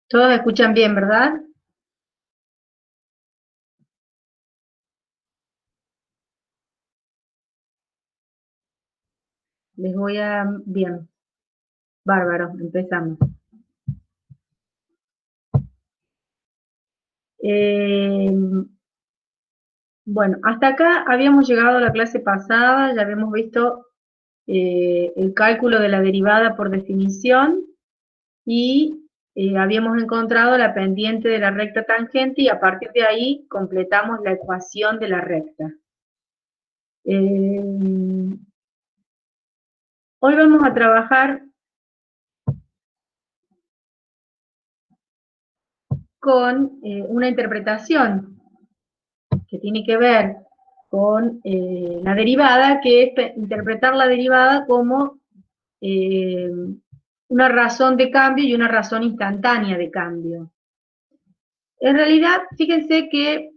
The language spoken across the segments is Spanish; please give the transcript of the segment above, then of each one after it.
Todos me escuchan bien, ¿verdad? Les voy a... Bien, bárbaro, empezamos. Eh, bueno, hasta acá habíamos llegado a la clase pasada, ya habíamos visto el cálculo de la derivada por definición y habíamos encontrado la pendiente de la recta tangente y a partir de ahí completamos la ecuación de la recta. Eh, Hoy vamos a trabajar con una interpretación que tiene que ver con la derivada, que es interpretar la derivada como eh, una razón de cambio y una razón instantánea de cambio. En realidad, fíjense que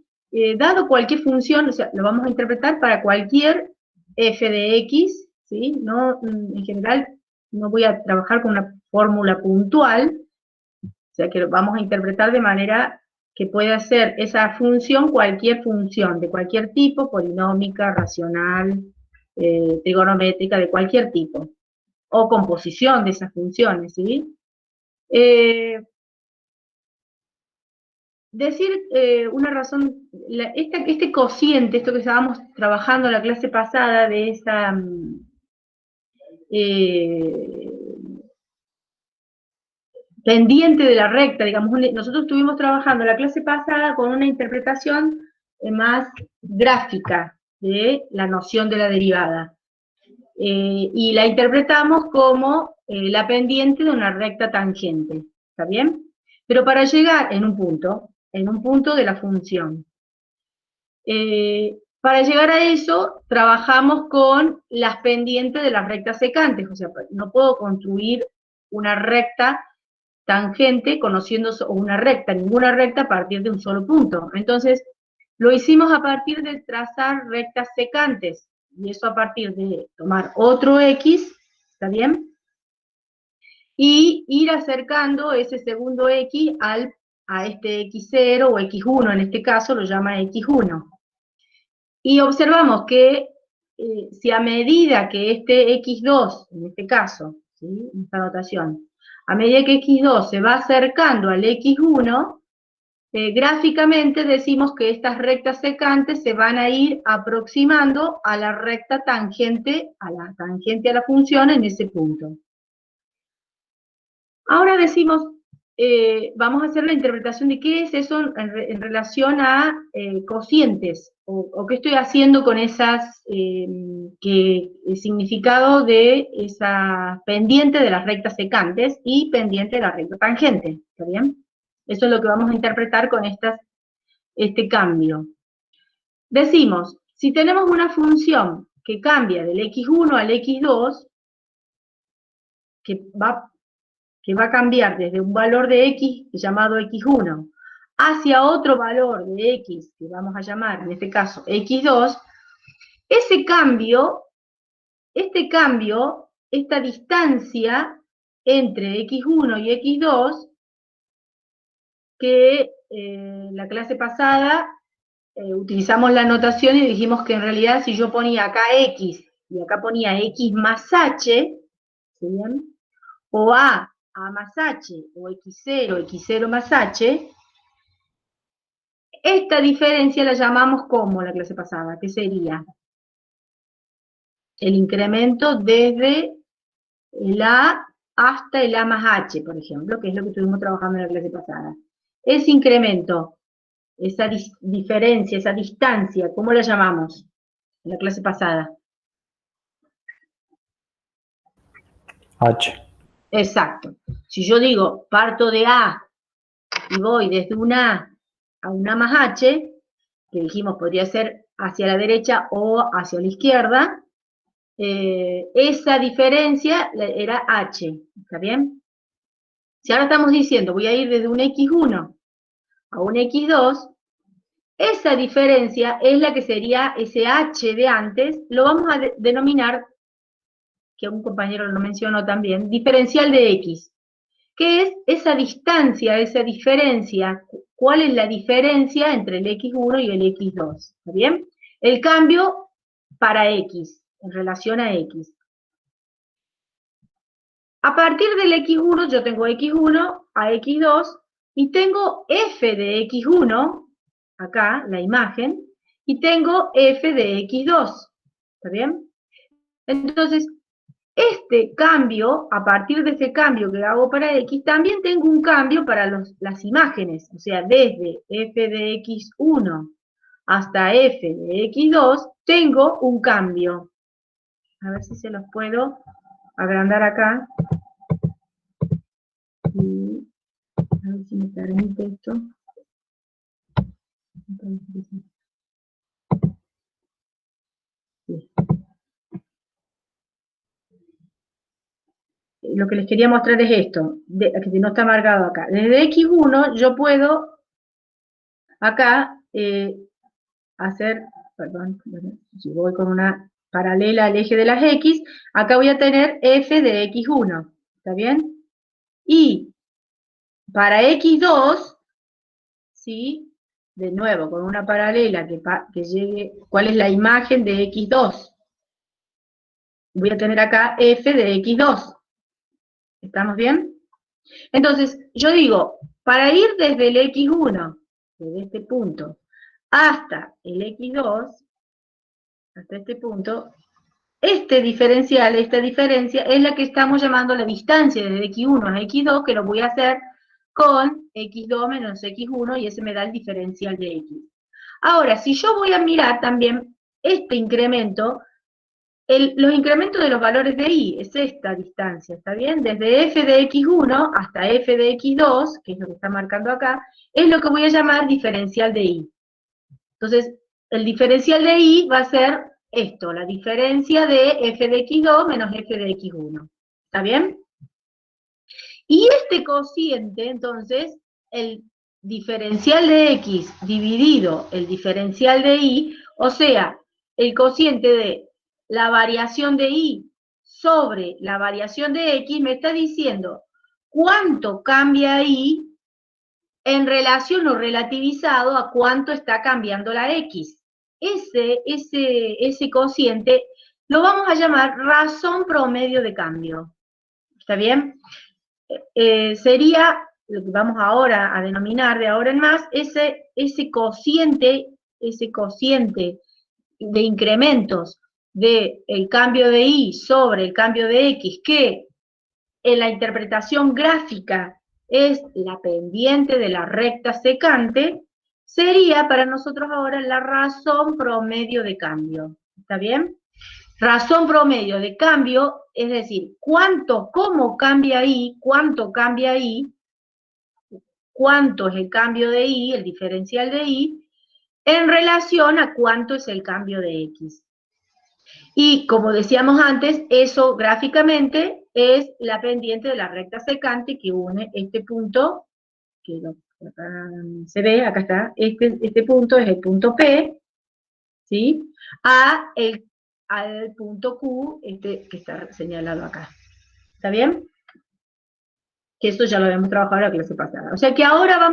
dado cualquier función, o sea, lo vamos a interpretar para cualquier f de x, ¿sí? No, en general no voy a trabajar con una fórmula puntual, o sea que lo vamos a interpretar de manera que pueda ser esa función cualquier función, de cualquier tipo, polinómica, racional, trigonométrica, de cualquier tipo, o composición de esas funciones, ¿sí? Eh, Decir una razón, este cociente, esto que estábamos trabajando en la clase pasada, de esa eh, pendiente de la recta, digamos, nosotros estuvimos trabajando la clase pasada con una interpretación más gráfica de la noción de la derivada. Y la interpretamos como la pendiente de una recta tangente, ¿está bien? Pero para llegar en un punto de la función. Para llegar a eso, trabajamos con las pendientes de las rectas secantes, o sea, no puedo construir una recta tangente conociendo una recta, ninguna recta a partir de un solo punto. Entonces, lo hicimos a partir de trazar rectas secantes, y eso a partir de tomar otro x, ¿está bien? Y ir acercando ese segundo x a este x0 o x1, en este caso lo llama x1. Y observamos que si a medida que este x2, en este caso, ¿sí? En esta notación, a medida que x2 se va acercando al x1, gráficamente decimos que estas rectas secantes se van a ir aproximando a la recta tangente a la función en ese punto. Ahora decimos, vamos a hacer la interpretación de qué es eso en relación a cocientes, o qué estoy haciendo con esas, el significado de esa pendiente de las rectas secantes y pendiente de la recta tangente, ¿está bien? Eso es lo que vamos a interpretar con este cambio. Decimos, si tenemos una función que cambia del x1 al x2, que va a cambiar desde un valor de x llamado x1 hacia otro valor de x que vamos a llamar en este caso x2, ese cambio, esta distancia entre x1 y x2, que la clase pasada utilizamos la notación y dijimos que en realidad si yo ponía acá x y acá ponía x más h, ¿sí bien? O a más h, o x0 más h, esta diferencia la llamamos como la clase pasada, que sería el incremento desde el a hasta el a más h, por ejemplo, que es lo que estuvimos trabajando en la clase pasada. Ese incremento, esa diferencia, esa distancia, ¿cómo la llamamos en la clase pasada? H. Exacto. Si yo digo, parto de A y voy desde un a un A más H, que dijimos podría ser hacia la derecha o hacia la izquierda, esa diferencia era H, ¿está bien? Si ahora estamos diciendo, voy a ir desde un X1 a un X2, esa diferencia es la que sería ese H de antes, lo vamos a denominar, que un compañero lo mencionó también, diferencial de X. ¿Qué es esa distancia, esa diferencia? ¿Cuál es la diferencia entre el x1 y el x2? ¿Está bien? El cambio para x, en relación a x. A partir del x1, yo tengo x1 a x2, y tengo f de x1, acá, la imagen, y tengo f de x2. ¿Está bien? Entonces, este cambio, a partir de ese cambio que hago para x, también tengo un cambio para las imágenes. O sea, desde f de x1 hasta f de x2, tengo un cambio. A ver si se los puedo agrandar acá. Y a ver si me permite esto. Sí. Lo que les quería mostrar es esto, que no está marcado acá. Desde x1 yo puedo acá hacer, perdón, si voy con una paralela al eje de las x, acá voy a tener f de x1, ¿está bien? Y para x2, ¿sí? De nuevo, con una paralela que llegue, ¿cuál es la imagen de x2? Voy a tener acá f de x2. ¿Estamos bien? Entonces, yo digo, para ir desde el x1, desde este punto, hasta el x2, hasta este punto, este diferencial, esta diferencia, es la que estamos llamando la distancia desde x1 a x2, que lo voy a hacer con x2 menos x1, y ese me da el diferencial de x. Ahora, si yo voy a mirar también este incremento, los incrementos de los valores de y, es esta distancia, ¿está bien? Desde f de x1 hasta f de x2, que es lo que está marcando acá, es lo que voy a llamar diferencial de y. Entonces, el diferencial de y va a ser esto, la diferencia de f de x2 menos f de x1. ¿Está bien? Y este cociente, entonces, el diferencial de x dividido el diferencial de y, o sea, el cociente de la variación de y sobre la variación de x, me está diciendo cuánto cambia y en relación o relativizado a cuánto está cambiando la x. Ese cociente lo vamos a llamar razón promedio de cambio. ¿Está bien? Sería lo que vamos ahora a denominar de ahora en más, ese cociente de incrementos del cambio de y sobre el cambio de x, que en la interpretación gráfica es la pendiente de la recta secante, sería para nosotros ahora la razón promedio de cambio. ¿Está bien? Razón promedio de cambio, es decir, cómo cambia y, cuánto cambia y, cuánto es el cambio de y, el diferencial de y, en relación a cuánto es el cambio de x. Y como decíamos antes, eso gráficamente es la pendiente de la recta secante que une este punto, que acá se ve, acá está, este punto es el punto P, ¿sí? Al punto Q, que está señalado acá. ¿Está bien? Que eso ya lo habíamos trabajado en la clase pasada. O sea que ahora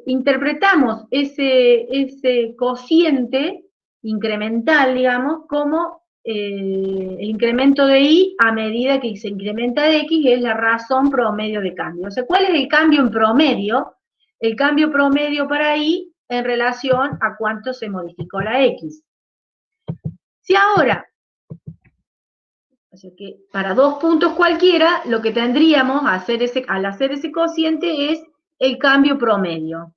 interpretamos ese cociente incremental, digamos, como el incremento de y a medida que se incrementa x, es la razón promedio de cambio. O sea, ¿cuál es el cambio en promedio? El cambio promedio para y en relación a cuánto se modificó la x. Si ahora, o sea que para dos puntos cualquiera, lo que tendríamos al hacer ese cociente es el cambio promedio.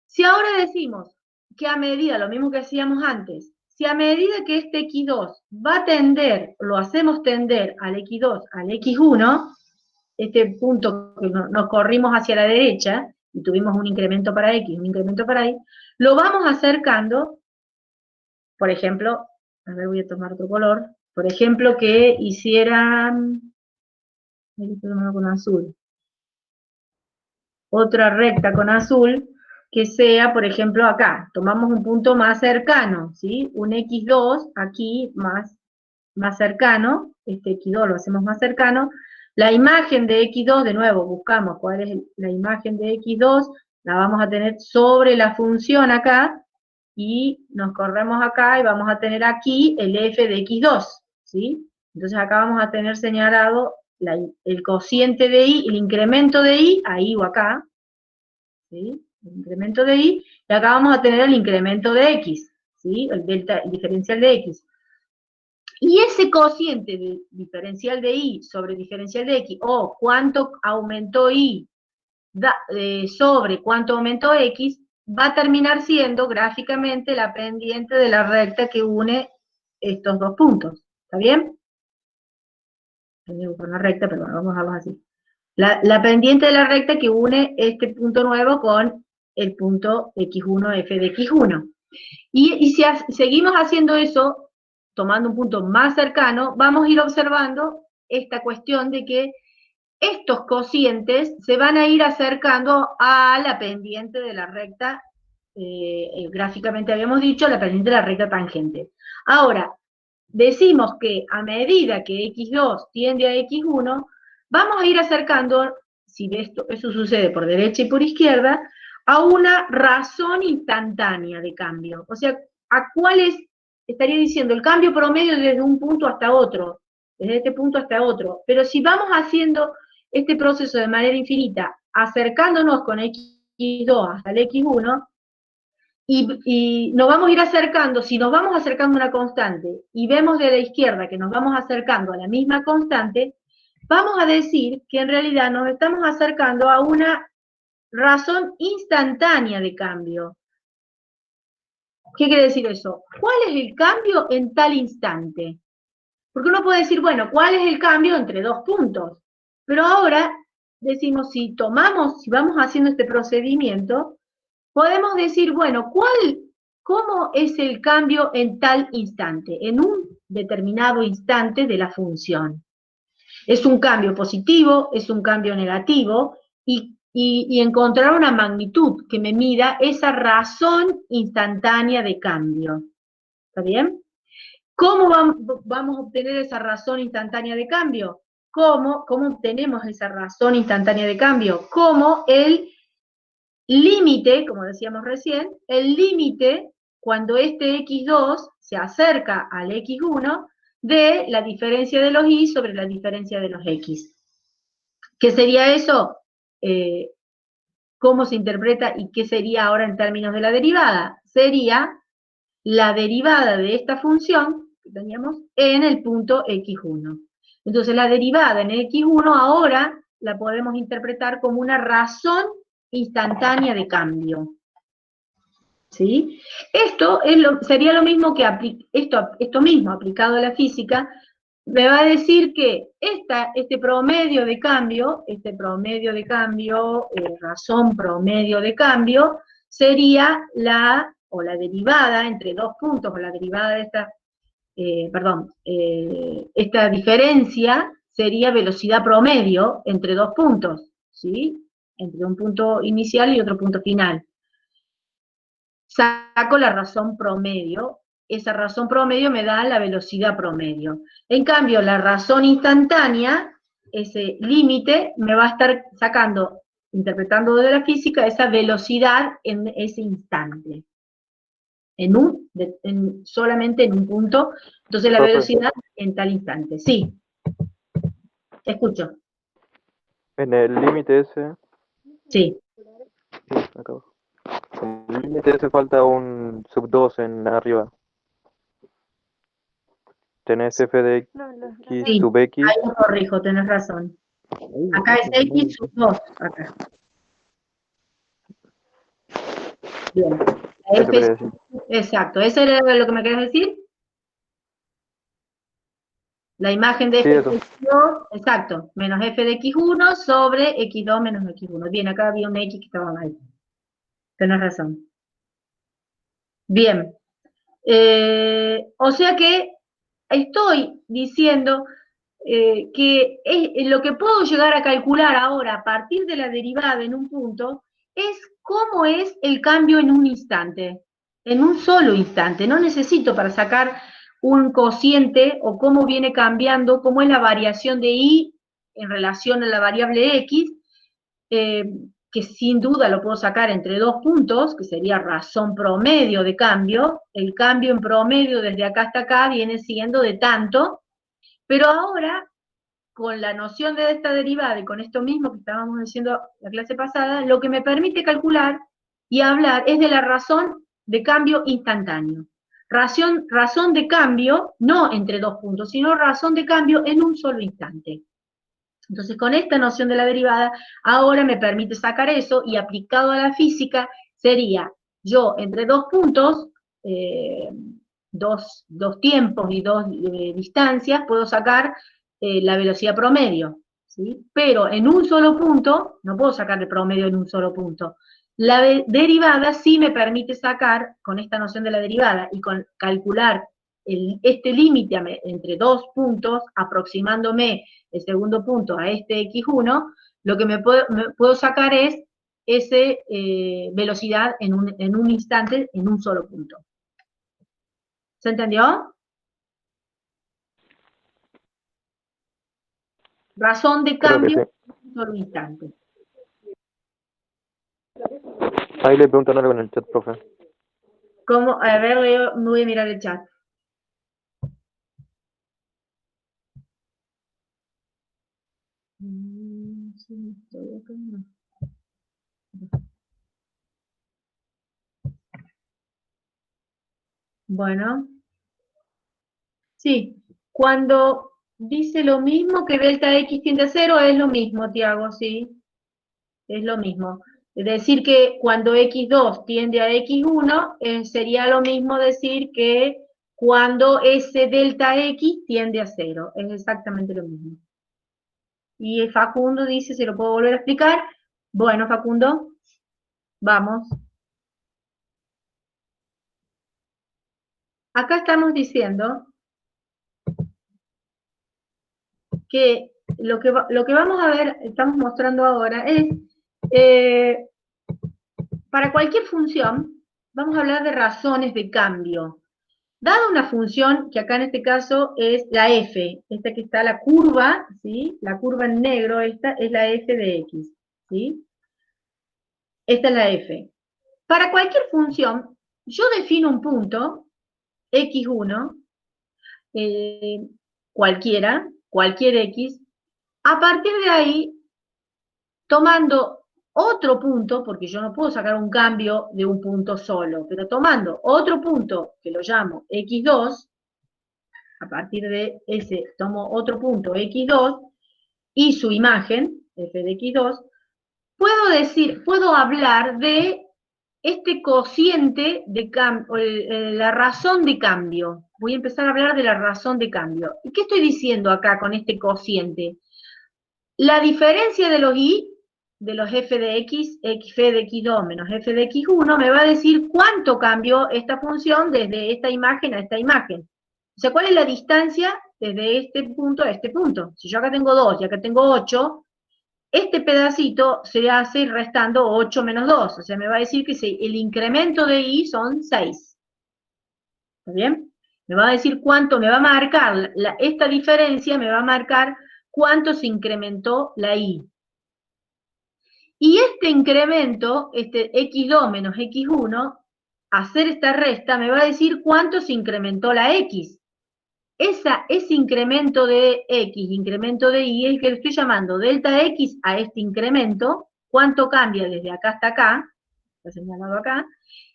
Si ahora decimos que a medida, lo mismo que hacíamos antes, si a medida que este x2 va a tender, lo hacemos tender al x2, al x1, este punto que nos corrimos hacia la derecha, y tuvimos un incremento para x, un incremento para y, lo vamos acercando, por ejemplo, a ver, voy a tomar otro color, por ejemplo, que hicieran, con azul, otra recta con azul, que sea, por ejemplo, acá, tomamos un punto más cercano, ¿sí? Un x2 aquí más cercano, este x2 lo hacemos más cercano, La imagen de x2, de nuevo, buscamos cuál es la imagen de x2, la vamos a tener sobre la función acá, y nos corremos acá y vamos a tener aquí el f de x2, ¿sí? Entonces acá vamos a tener señalado el cociente de y, el incremento de y, ahí o acá, ¿sí? El incremento de y, y acá vamos a tener el incremento de x, ¿sí? El diferencial de x. Y ese cociente de diferencial de y sobre diferencial de x, o cuánto aumentó y sobre cuánto aumentó x, va a terminar siendo gráficamente la pendiente de la recta que une estos dos puntos. ¿Está bien? Tengo una recta, pero bueno, vamos a verlo así. La pendiente de la recta que une este punto nuevo con el punto x1, f de x1. Y si seguimos haciendo eso, tomando un punto más cercano, vamos a ir observando esta cuestión de que estos cocientes se van a ir acercando a la pendiente de la recta, gráficamente habíamos dicho, la pendiente de la recta tangente. Ahora, decimos que a medida que x2 tiende a x1, vamos a ir acercando, si eso sucede por derecha y por izquierda, a una razón instantánea de cambio. O sea, ¿a cuál estaría diciendo el cambio promedio desde un punto hasta otro? Desde este punto hasta otro. Pero si vamos haciendo este proceso de manera infinita, acercándonos con x2 hasta el x1, y nos vamos a ir acercando, si nos vamos acercando a una constante, y vemos de la izquierda que nos vamos acercando a la misma constante, vamos a decir que en realidad nos estamos acercando a una razón instantánea de cambio. ¿Qué quiere decir eso? ¿Cuál es el cambio en tal instante? Porque uno puede decir, bueno, ¿cuál es el cambio entre dos puntos? Pero ahora decimos, si vamos haciendo este procedimiento, podemos decir, bueno, ¿cómo es el cambio en tal instante? En un determinado instante de la función. ¿Es un cambio positivo? ¿Es un cambio negativo? Y encontrar una magnitud que me mida esa razón instantánea de cambio. ¿Está bien? ¿Cómo vamos a obtener esa razón instantánea de cambio? ¿Cómo obtenemos esa razón instantánea de cambio? Como el límite, como decíamos recién, el límite cuando este x2 se acerca al x1 de la diferencia de los y sobre la diferencia de los x. ¿Qué sería eso? ¿Cómo se interpreta y qué sería ahora en términos de la derivada? Sería la derivada de esta función que teníamos en el punto x1. Entonces la derivada en el x1 ahora la podemos interpretar como una razón instantánea de cambio. ¿Sí? Esto sería lo mismo que esto mismo aplicado a la física, me va a decir que este promedio de cambio, razón promedio de cambio, sería la derivada entre dos puntos, o la derivada de esta diferencia sería velocidad promedio entre dos puntos, ¿sí? Entre un punto inicial y otro punto final. Saco la razón promedio, esa razón promedio me da la velocidad promedio. En cambio, la razón instantánea, ese límite, me va a estar sacando, interpretando de la física, esa velocidad en ese instante. Solamente en un punto, entonces la velocidad en tal instante. Sí, escucho. En el límite ese, Sí. sí, acabo. En el límite ese falta un sub 2 en arriba. Tenés f de x Sí, sub x. ahí lo corrijo, tenés razón. Acá es x sub 2, acá. Bien. Eso quería decir. Exacto, ¿eso era lo que me querías decir? La imagen de Sí, f eso. de x2, exacto, menos f de x1 sobre x2 menos x1. Bien, acá había un x que estaba mal. Tenés razón. Bien. O sea que estoy diciendo que lo que puedo llegar a calcular ahora a partir de la derivada en un punto es cómo es el cambio en un instante, en un solo instante. No necesito para sacar un cociente o cómo viene cambiando, cómo es la variación de y en relación a la variable x, que sin duda lo puedo sacar entre 2 puntos, que sería razón promedio de cambio. El cambio en promedio desde acá hasta acá viene siendo de tanto, pero ahora, con la noción de esta derivada y con esto mismo que estábamos diciendo la clase pasada, lo que me permite calcular y hablar es de la razón de cambio instantáneo. Razón de cambio, no entre 2 puntos, sino razón de cambio en un solo instante. Entonces, con esta noción de la derivada, ahora me permite sacar eso, y aplicado a la física, sería yo entre 2 puntos, dos tiempos y 2 distancias, puedo sacar la velocidad promedio, ¿sí? Pero en un solo punto, no puedo sacar el promedio en un solo punto. La derivada sí me permite sacar, con esta noción de la derivada, y con calcular este límite entre 2 puntos, aproximándome el segundo punto a este x1, lo que me puedo sacar es esa velocidad en un instante, en un solo punto. ¿Se entendió? Razón de cambio en un solo instante. Ahí le preguntan algo en el chat, profe. ¿Cómo? A ver, me voy a mirar el chat. Bueno. Sí, cuando dice lo mismo que delta x tiende a 0, es lo mismo, Tiago, sí, es lo mismo. Es decir que cuando x2 tiende a x1, sería lo mismo decir que cuando ese delta x tiende a 0, es exactamente lo mismo. Y Facundo dice, ¿se lo puedo volver a explicar? Bueno, Facundo, vamos. Acá estamos diciendo que lo que vamos a ver, estamos mostrando ahora, es, para cualquier función, vamos a hablar de razones de cambio. Dada una función, que acá en este caso es la f, esta que está la curva, ¿sí? La curva en negro, esta es la f de x, ¿sí? Esta es la f. Para cualquier función, yo defino un punto, x1, cualquier x, a partir de ahí, tomando otro punto, porque yo no puedo sacar un cambio de un punto solo, pero tomando otro punto, que lo llamo x2, a partir de ese tomo otro punto x2, y su imagen, f de x2, puedo hablar de este cociente de cambio, la razón de cambio. Voy a empezar a hablar de la razón de cambio. ¿Y qué estoy diciendo acá con este cociente? La diferencia de los i, de los f de x, f de x2 menos f de x1, me va a decir cuánto cambió esta función desde esta imagen a esta imagen. O sea, ¿cuál es la distancia desde este punto a este punto? Si yo acá tengo 2 y acá tengo 8, este pedacito se hace restando 8 menos 2. O sea, me va a decir que el incremento de i son 6. ¿Está bien? Me va a decir cuánto me va a marcar, esta diferencia me va a marcar cuánto se incrementó la i. Y este incremento, este x2 menos x1, hacer esta resta me va a decir cuánto se incrementó la x. Ese incremento de x, incremento de y, es el que le estoy llamando delta x a este incremento, cuánto cambia desde acá hasta acá, está señalado acá,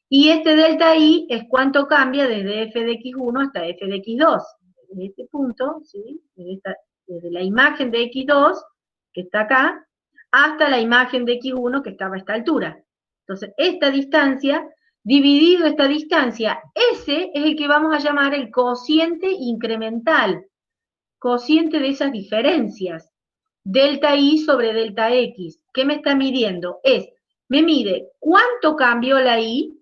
y este delta y es cuánto cambia desde f de x1 hasta f de x2. Desde este punto, ¿sí? Desde la imagen de x2, que está acá, hasta la imagen de x1, que estaba a esta altura. Entonces, esta distancia, dividido esta distancia, ese es el que vamos a llamar el cociente incremental, cociente de esas diferencias, delta y sobre delta x. ¿Qué me está midiendo? Me mide cuánto cambió la y,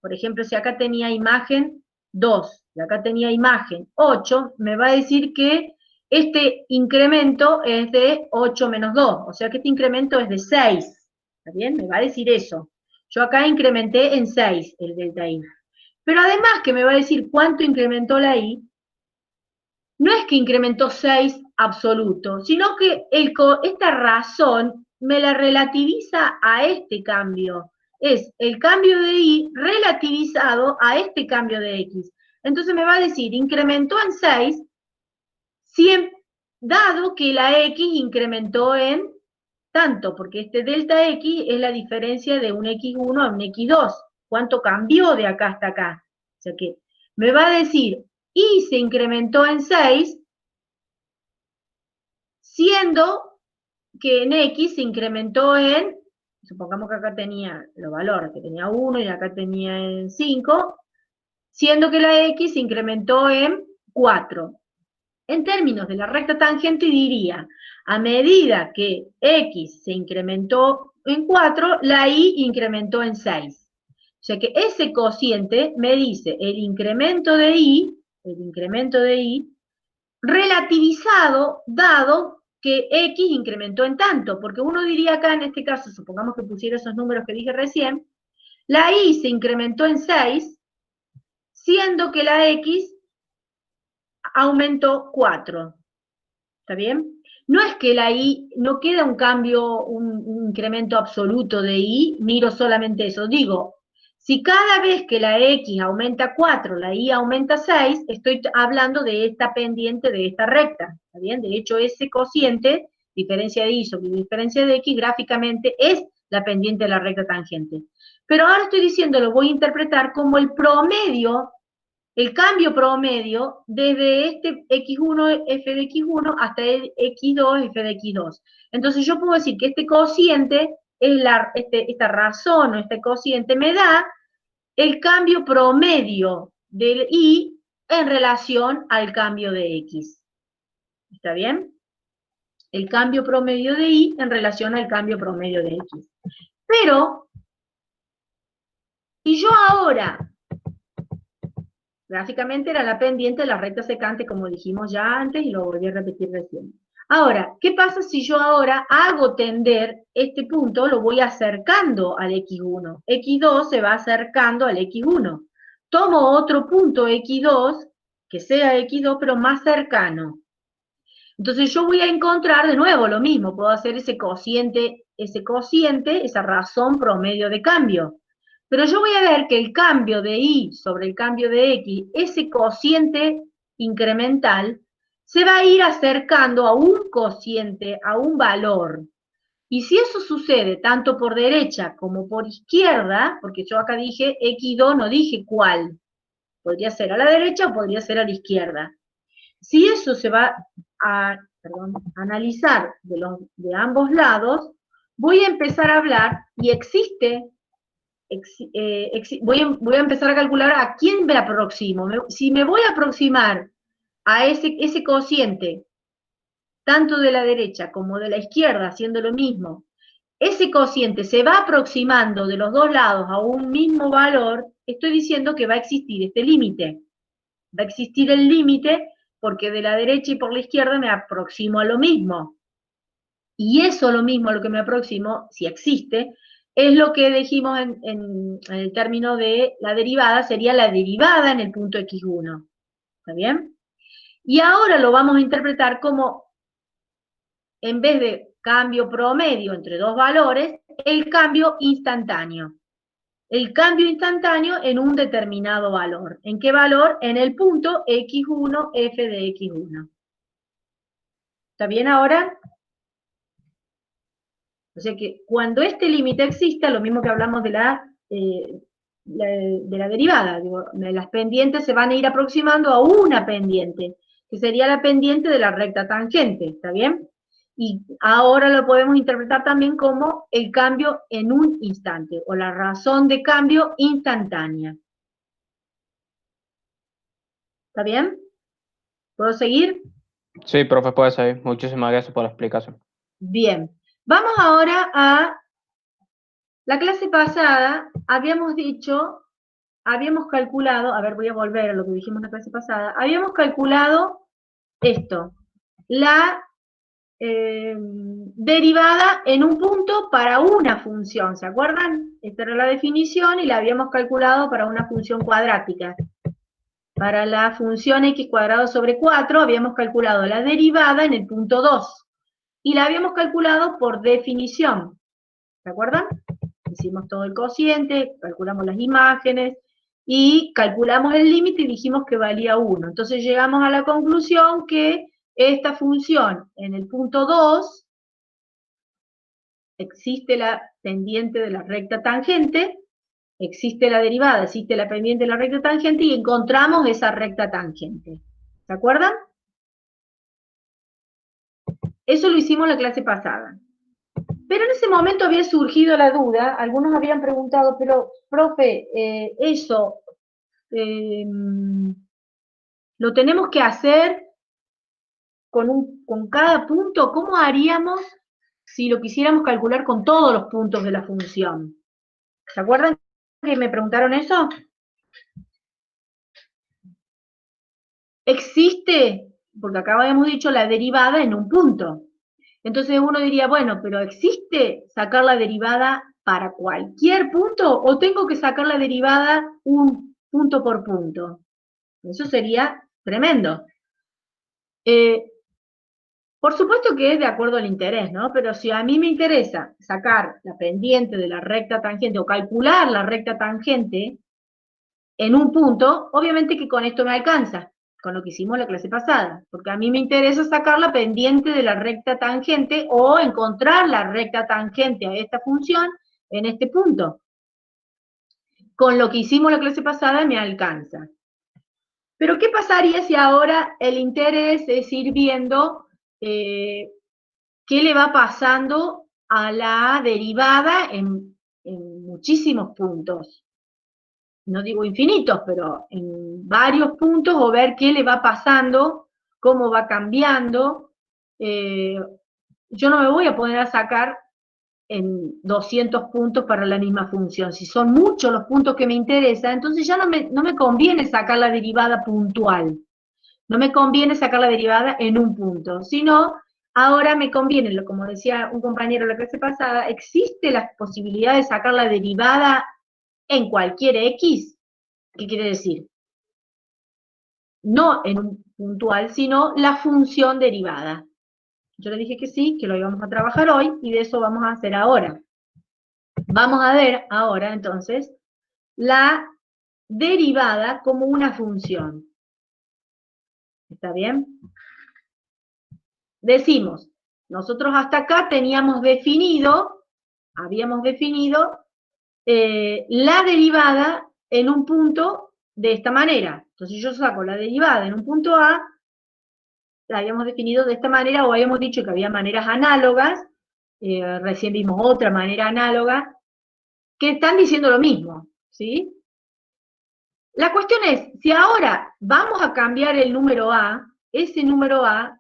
por ejemplo, si acá tenía imagen 2 y acá tenía imagen 8, me va a decir que este incremento es de 8 menos 2, o sea que este incremento es de 6, ¿está bien? Me va a decir eso. Yo acá incrementé en 6 el delta y. Pero además que me va a decir cuánto incrementó la y, no es que incrementó 6 absoluto, sino que esta razón me la relativiza a este cambio. Es el cambio de y relativizado a este cambio de x. Entonces me va a decir, incrementó en 6, dado que la x incrementó en tanto, porque este delta x es la diferencia de un x1 a un x2. ¿Cuánto cambió de acá hasta acá? O sea que me va a decir, y se incrementó en 6, siendo que en x se incrementó en, supongamos que acá tenía los valores, que tenía 1 y acá tenía en 5, siendo que la x se incrementó en 4. En términos de la recta tangente diría, a medida que x se incrementó en 4, la y incrementó en 6. O sea que ese cociente me dice el incremento de y relativizado dado que x incrementó en tanto, porque uno diría acá en este caso, supongamos que pusiera esos números que dije recién, la y se incrementó en 6, siendo que la x aumentó 4. ¿Está bien? No es que la y, no queda un cambio, un incremento absoluto de y, miro solamente eso. Digo, si cada vez que la x aumenta 4, la y aumenta 6, estoy hablando de esta pendiente de esta recta. ¿Está bien? De hecho, ese cociente, diferencia de y sobre diferencia de x, gráficamente es la pendiente de la recta tangente. Pero ahora estoy diciendo, lo voy a interpretar como el promedio, el cambio promedio desde este x1 f de x1 hasta el x2 f de x2. Entonces yo puedo decir que este cociente, esta razón o este cociente me da el cambio promedio del y en relación al cambio de x. ¿Está bien? El cambio promedio de y en relación al cambio promedio de x. Pero, si yo ahora, gráficamente era la pendiente de la recta secante, como dijimos ya antes, y lo volví a repetir recién. Ahora, ¿qué pasa si yo ahora hago tender este punto, lo voy acercando al x1? x2 se va acercando al x1. Tomo otro punto x2, que sea x2, pero más cercano. Entonces yo voy a encontrar de nuevo lo mismo, puedo hacer ese cociente, esa razón promedio de cambio. Pero yo voy a ver que el cambio de y sobre el cambio de x, ese cociente incremental, se va a ir acercando a un cociente, a un valor. Y si eso sucede tanto por derecha como por izquierda, porque yo acá dije x2, no dije cuál, podría ser a la derecha o podría ser a la izquierda. Si eso se va a analizar de ambos lados, voy a empezar a hablar y voy a empezar a calcular a quién me aproximo. Si me voy a aproximar a ese cociente, tanto de la derecha como de la izquierda, haciendo lo mismo, ese cociente se va aproximando de los dos lados a un mismo valor, estoy diciendo que va a existir este límite. Va a existir el límite porque de la derecha y por la izquierda me aproximo a lo mismo. Y eso lo mismo a lo que me aproximo, si existe, es lo que dijimos en el término de la derivada, sería la derivada en el punto x1. ¿Está bien? Y ahora lo vamos a interpretar como, en vez de cambio promedio entre dos valores, el cambio instantáneo. El cambio instantáneo en un determinado valor. ¿En qué valor? En el punto x1 f de x1. ¿Está bien ahora? O sea que cuando este límite exista, lo mismo que hablamos de la derivada, digo, las pendientes se van a ir aproximando a una pendiente, que sería la pendiente de la recta tangente, ¿está bien? Y ahora lo podemos interpretar también como el cambio en un instante, o la razón de cambio instantánea. ¿Está bien? ¿Puedo seguir? Sí, profe, puede seguir. Muchísimas gracias por la explicación. Bien. Vamos ahora a la clase pasada. Habíamos calculado, a ver, voy a volver a lo que dijimos en la clase pasada. Habíamos calculado esto, la derivada en un punto para una función, ¿se acuerdan? Esta era la definición y la habíamos calculado para una función cuadrática. Para la función x cuadrado sobre 4 habíamos calculado la derivada en el punto 2. Y la habíamos calculado por definición. ¿Se acuerdan? Hicimos todo el cociente, calculamos las imágenes y calculamos el límite y dijimos que valía 1. Entonces llegamos a la conclusión que esta función en el punto 2 existe la pendiente de la recta tangente, existe la derivada, existe la pendiente de la recta tangente y encontramos esa recta tangente. ¿Se acuerdan? Eso lo hicimos en la clase pasada. Pero en ese momento había surgido la duda, algunos habían preguntado, pero, profe, eso lo tenemos que hacer con cada punto. ¿Cómo haríamos si lo quisiéramos calcular con todos los puntos de la función? ¿Se acuerdan que me preguntaron eso? Existe, porque acá habíamos dicho la derivada en un punto. Entonces uno diría, bueno, pero ¿existe sacar la derivada para cualquier punto o tengo que sacar la derivada un punto por punto? Eso sería tremendo. Por supuesto que es de acuerdo al interés, ¿no? Pero si a mí me interesa sacar la pendiente de la recta tangente o calcular la recta tangente en un punto, obviamente que con esto me alcanza, con lo que hicimos la clase pasada, porque a mí me interesa sacar la pendiente de la recta tangente o encontrar la recta tangente a esta función en este punto. Con lo que hicimos la clase pasada me alcanza. Pero ¿qué pasaría si ahora el interés es ir viendo qué le va pasando a la derivada en muchísimos puntos? No digo infinitos, pero en varios puntos, o ver qué le va pasando, cómo va cambiando. Yo no me voy a poner a sacar en 200 puntos para la misma función. Si son muchos los puntos que me interesan, entonces ya no me conviene sacar la derivada puntual. No me conviene sacar la derivada en un punto, sino ahora me conviene, como decía un compañero la clase pasada, existe la posibilidad de sacar la derivada en cualquier X. ¿Qué quiere decir? No en un puntual, sino la función derivada. Yo le dije que sí, que lo íbamos a trabajar hoy, y de eso vamos a hacer ahora. Vamos a ver ahora, entonces, la derivada como una función. ¿Está bien? Decimos, nosotros hasta acá habíamos definido la derivada en un punto de esta manera. Entonces yo saco la derivada en un punto A, la habíamos definido de esta manera, o habíamos dicho que había maneras análogas, recién vimos otra manera análoga, que están diciendo lo mismo, ¿sí? La cuestión es, si ahora vamos a cambiar el número A, ese número A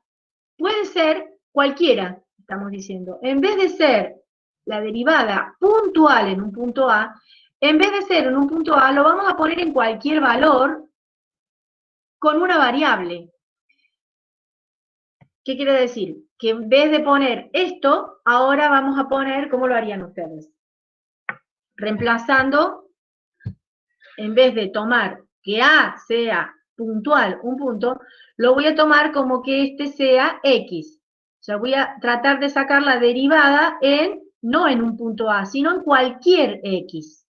puede ser cualquiera, estamos diciendo. En vez de ser la derivada puntual en un punto A, en vez de ser en un punto A, lo vamos a poner en cualquier valor con una variable. ¿Qué quiere decir? Que en vez de poner esto, ahora vamos a poner, ¿cómo lo harían ustedes? Reemplazando, en vez de tomar que A sea puntual, un punto, lo voy a tomar como que este sea X. O sea, voy a tratar de sacar la derivada no en un punto A, sino en cualquier X.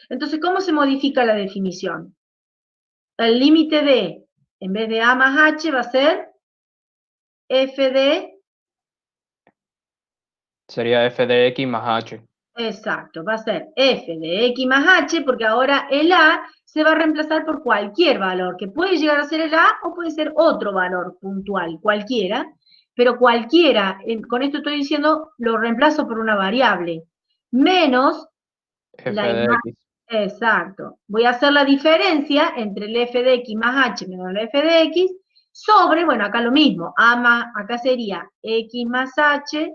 Entonces, ¿cómo se modifica la definición? El límite de, en vez de A más H, va a ser F de... Sería f de x más h. Exacto, va a ser F de X más H, porque ahora el A se va a reemplazar por cualquier valor, que puede llegar a ser el A o puede ser otro valor puntual, cualquiera, pero cualquiera, con esto estoy diciendo, lo reemplazo por una variable, menos F de x. Exacto. Voy a hacer la diferencia entre el f de x más h menos el f de x sobre, bueno, acá lo mismo, acá sería x más h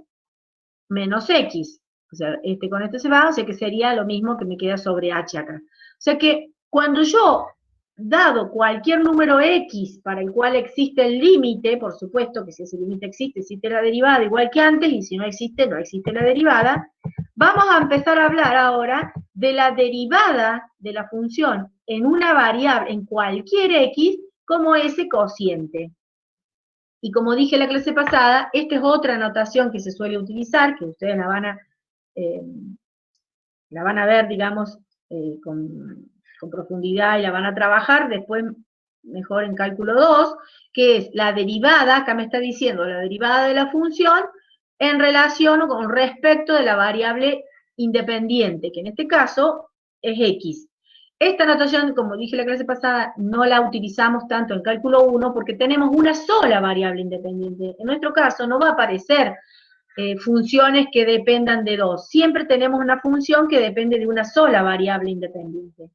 menos x. O sea, con este se va, o sea que sería lo mismo que me queda sobre h acá. O sea que cuando yo, dado cualquier número x para el cual existe el límite, por supuesto que si ese límite existe la derivada igual que antes, y si no existe, no existe la derivada, vamos a empezar a hablar ahora de la derivada de la función en una variable, en cualquier x, como ese cociente. Y como dije en la clase pasada, esta es otra notación que se suele utilizar, que ustedes la van a ver, digamos, con profundidad y la van a trabajar después mejor en cálculo 2, que es la derivada, acá me está diciendo la derivada de la función en relación o con respecto de la variable independiente, que en este caso es x. Esta notación, como dije la clase pasada, no la utilizamos tanto en cálculo 1 porque tenemos una sola variable independiente. En nuestro caso no va a aparecer funciones que dependan de dos. Siempre tenemos una función que depende de una sola variable independiente.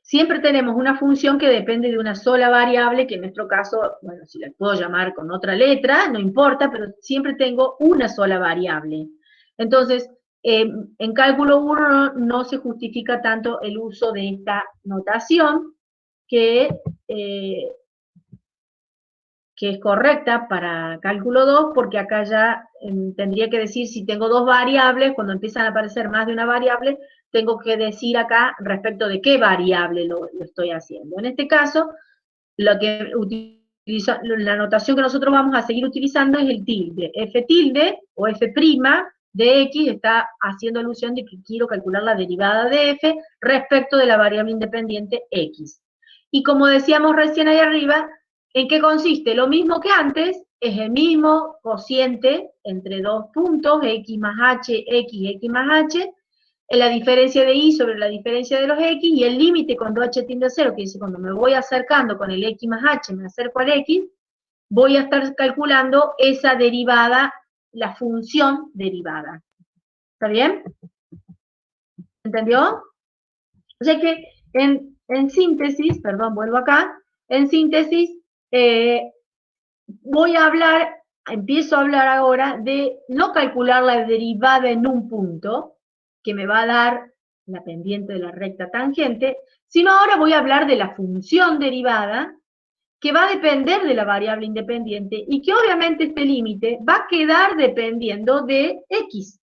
Siempre tenemos una función que depende de una sola variable, que en nuestro caso, bueno, si la puedo llamar con otra letra, no importa, pero siempre tengo una sola variable. Entonces, en cálculo 1 no se justifica tanto el uso de esta notación, que es correcta para cálculo 2, porque acá ya tendría que decir si tengo dos variables, cuando empiezan a aparecer más de una variable, tengo que decir acá respecto de qué variable lo estoy haciendo. En este caso, lo que la notación que nosotros vamos a seguir utilizando es el tilde. F tilde o F' de X está haciendo alusión de que quiero calcular la derivada de F respecto de la variable independiente X. Y como decíamos recién ahí arriba, ¿en qué consiste? Lo mismo que antes, es el mismo cociente entre dos puntos, x más h, x más h, la diferencia de y sobre la diferencia de los x, y el límite cuando h tiende a 0, que dice cuando me voy acercando con el x más h, me acerco al x, voy a estar calculando esa derivada, la función derivada. ¿Está bien? ¿Entendió? O sea que en síntesis, perdón, vuelvo acá, en síntesis, empiezo a hablar ahora de no calcular la derivada en un punto, que me va a dar la pendiente de la recta tangente, sino ahora voy a hablar de la función derivada, que va a depender de la variable independiente, y que obviamente este límite va a quedar dependiendo de x,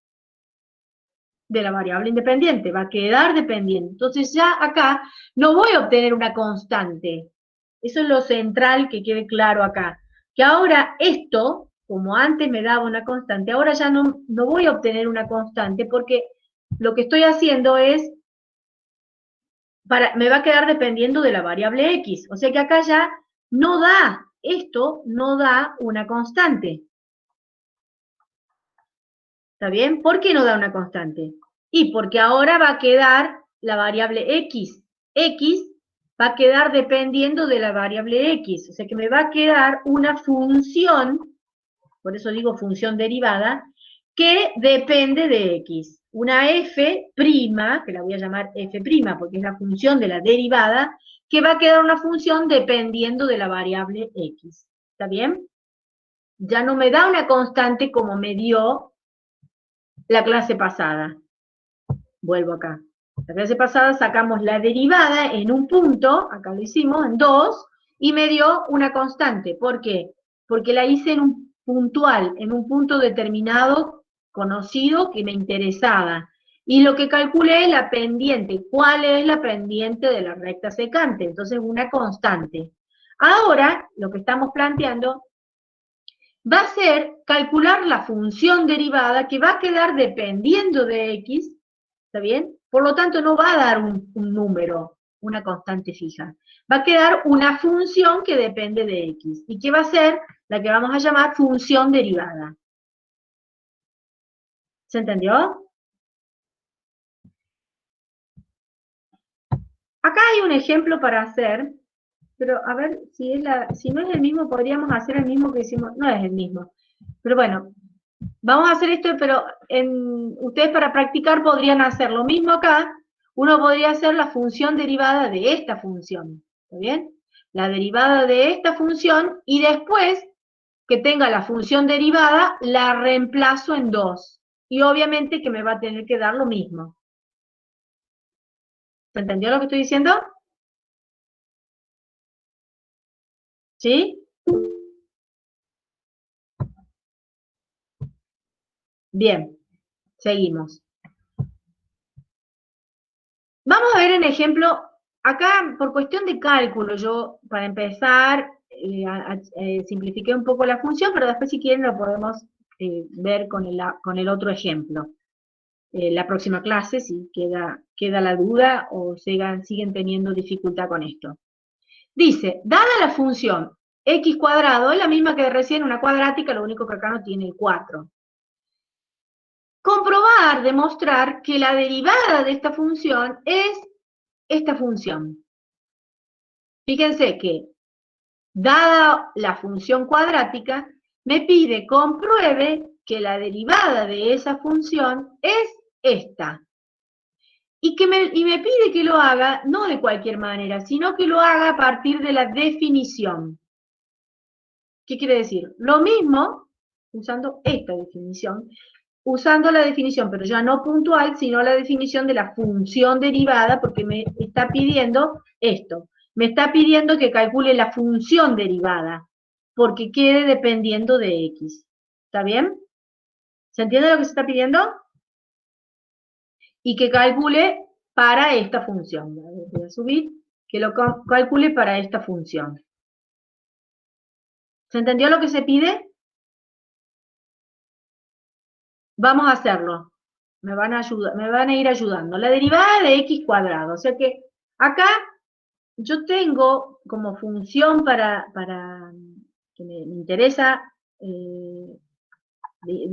de la variable independiente, va a quedar dependiente. Entonces ya acá no voy a obtener una constante. Eso es lo central, que quede claro acá. Que ahora esto, como antes me daba una constante, ahora ya no voy a obtener una constante, porque lo que estoy haciendo es, me va a quedar dependiendo de la variable x. O sea que acá ya no da, esto no da una constante. ¿Está bien? ¿Por qué no da una constante? Y porque ahora va a quedar la variable x. X va a quedar dependiendo de la variable x. O sea que me va a quedar una función, por eso digo función derivada, que depende de x. Una f', que la voy a llamar f', porque es la función de la derivada, que va a quedar una función dependiendo de la variable x. ¿Está bien? Ya no me da una constante como me dio la clase pasada. Vuelvo acá. La clase pasada sacamos la derivada en un punto, acá lo hicimos, en 2, y me dio una constante. ¿Por qué? Porque la hice en un puntual, en un punto determinado, conocido, que me interesaba. Y lo que calculé es la pendiente. ¿Cuál es la pendiente de la recta secante? Entonces, una constante. Ahora, lo que estamos planteando va a ser calcular la función derivada, que va a quedar dependiendo de x, ¿está bien? Por lo tanto, no va a dar un número, una constante fija. Va a quedar una función que depende de x. ¿Y qué va a ser? La que vamos a llamar función derivada. ¿Se entendió? Acá hay un ejemplo para hacer, pero a ver si no es el mismo, podríamos hacer el mismo que hicimos. No es el mismo. Pero bueno, vamos a hacer esto, pero ustedes para practicar podrían hacer lo mismo acá. Uno podría hacer la función derivada de esta función, ¿está bien? La derivada de esta función, y después que tenga la función derivada, la reemplazo en 2. Y obviamente que me va a tener que dar lo mismo. ¿Se entendió lo que estoy diciendo? ¿Sí? Bien, seguimos. Vamos a ver en ejemplo, acá por cuestión de cálculo, yo para empezar simplifiqué un poco la función, pero después si quieren lo podemos ver con el otro ejemplo. La próxima clase, si queda la duda o siguen teniendo dificultad con esto. Dice, dada la función x cuadrado, es la misma que recién, una cuadrática, lo único que acá no tiene el 4. Comprobar, demostrar que la derivada de esta función es esta función. Fíjense que, dada la función cuadrática, me pide compruebe que la derivada de esa función es esta. Y me pide que lo haga no de cualquier manera, sino que lo haga a partir de la definición. ¿Qué quiere decir? Lo mismo, usando esta definición, usando la definición, pero ya no puntual, sino la definición de la función derivada, porque me está pidiendo esto. Me está pidiendo que calcule la función derivada, porque quede dependiendo de x. ¿Está bien? ¿Se entiende lo que se está pidiendo? Y que calcule para esta función. Voy a subir, que lo calcule para esta función. ¿Se entendió lo que se pide? Vamos a hacerlo. Me van a ir ayudando. La derivada de x cuadrado. O sea que acá yo tengo como función para que me interesa, de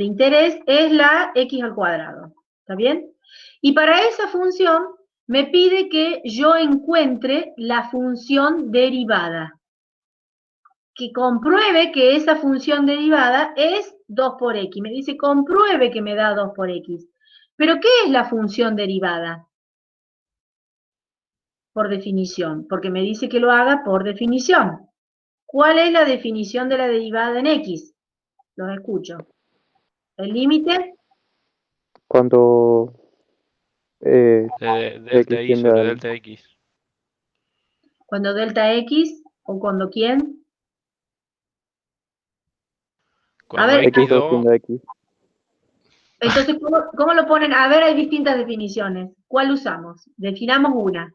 interés, es la x al cuadrado. ¿Está bien? Y para esa función me pide que yo encuentre la función derivada. Que compruebe que esa función derivada es 2 por x. Me dice, compruebe que me da 2 por x. ¿Pero qué es la función derivada? Por definición, porque me dice que lo haga por definición. ¿Cuál es la definición de la derivada en x? Los escucho. ¿El límite? Cuando Delta x y tiende sobre al... delta x. ¿Cuando delta x o cuando quién? Cuando ver, x x2, tiende a x. Entonces, ¿cómo lo ponen? A ver, hay distintas definiciones. ¿Cuál usamos? Definamos una.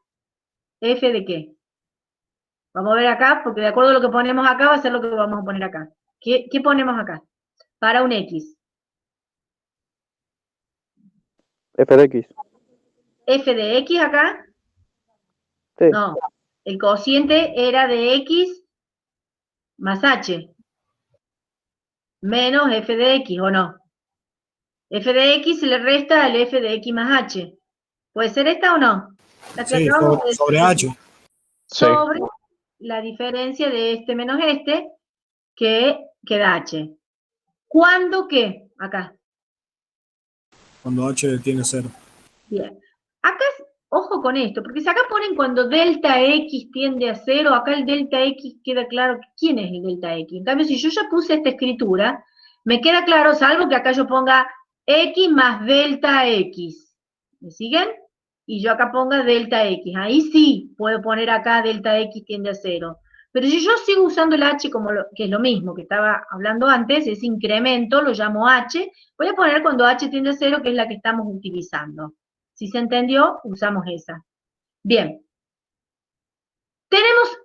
¿F de qué? Vamos a ver acá, porque de acuerdo a lo que ponemos acá va a ser lo que vamos a poner acá. ¿Qué ponemos acá? Para un x. f de x. ¿F de x acá? Sí. No. El cociente era de x más h. Menos f de x, ¿o no? F de x se le resta al f de x más h. ¿Puede ser esta o no? La que Sí, acabamos de sobre decir. H. Sobre la diferencia de este menos este, que da h. ¿Cuándo qué? Acá. Cuando H tiene 0. Bien. Acá, ojo con esto, porque si acá ponen cuando delta x tiende a 0, acá el delta x queda claro quién es el delta x. En cambio, si yo ya puse esta escritura, me queda claro, salvo que acá yo ponga x más delta x. ¿Me siguen? Y yo acá ponga delta x. Ahí sí puedo poner acá delta x tiende a 0. Pero si yo sigo usando el h como que es lo mismo que estaba hablando antes, ese incremento lo llamo h, voy a poner cuando h tiende a 0, que es la que estamos utilizando. Si se entendió, usamos esa. Bien.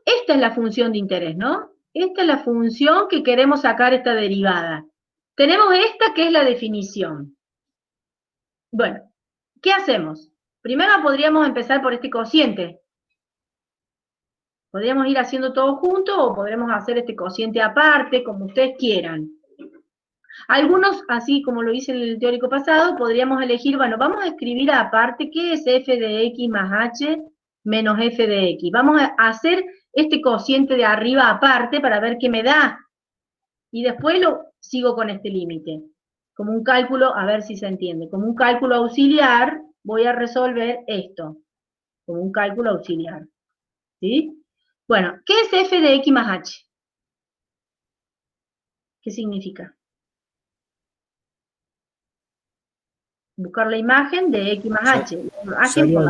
Esta es la función de interés, ¿no? Esta es la función que queremos sacar esta derivada. Tenemos esta que es la definición. Bueno, ¿qué hacemos? Primero podríamos empezar por este cociente. Podríamos ir haciendo todo junto o podremos hacer este cociente aparte, como ustedes quieran. Algunos, así como lo hice en el teórico pasado, podríamos elegir, bueno, vamos a escribir aparte qué es f de x más h menos f de x. Vamos a hacer este cociente de arriba aparte para ver qué me da. Y después lo sigo con este límite. Como un cálculo, a ver si se entiende. Como un cálculo auxiliar, voy a resolver esto. Como un cálculo auxiliar. ¿Sí? Bueno, ¿qué es f de x más h? ¿Qué significa? Buscar la imagen de x más h. Sería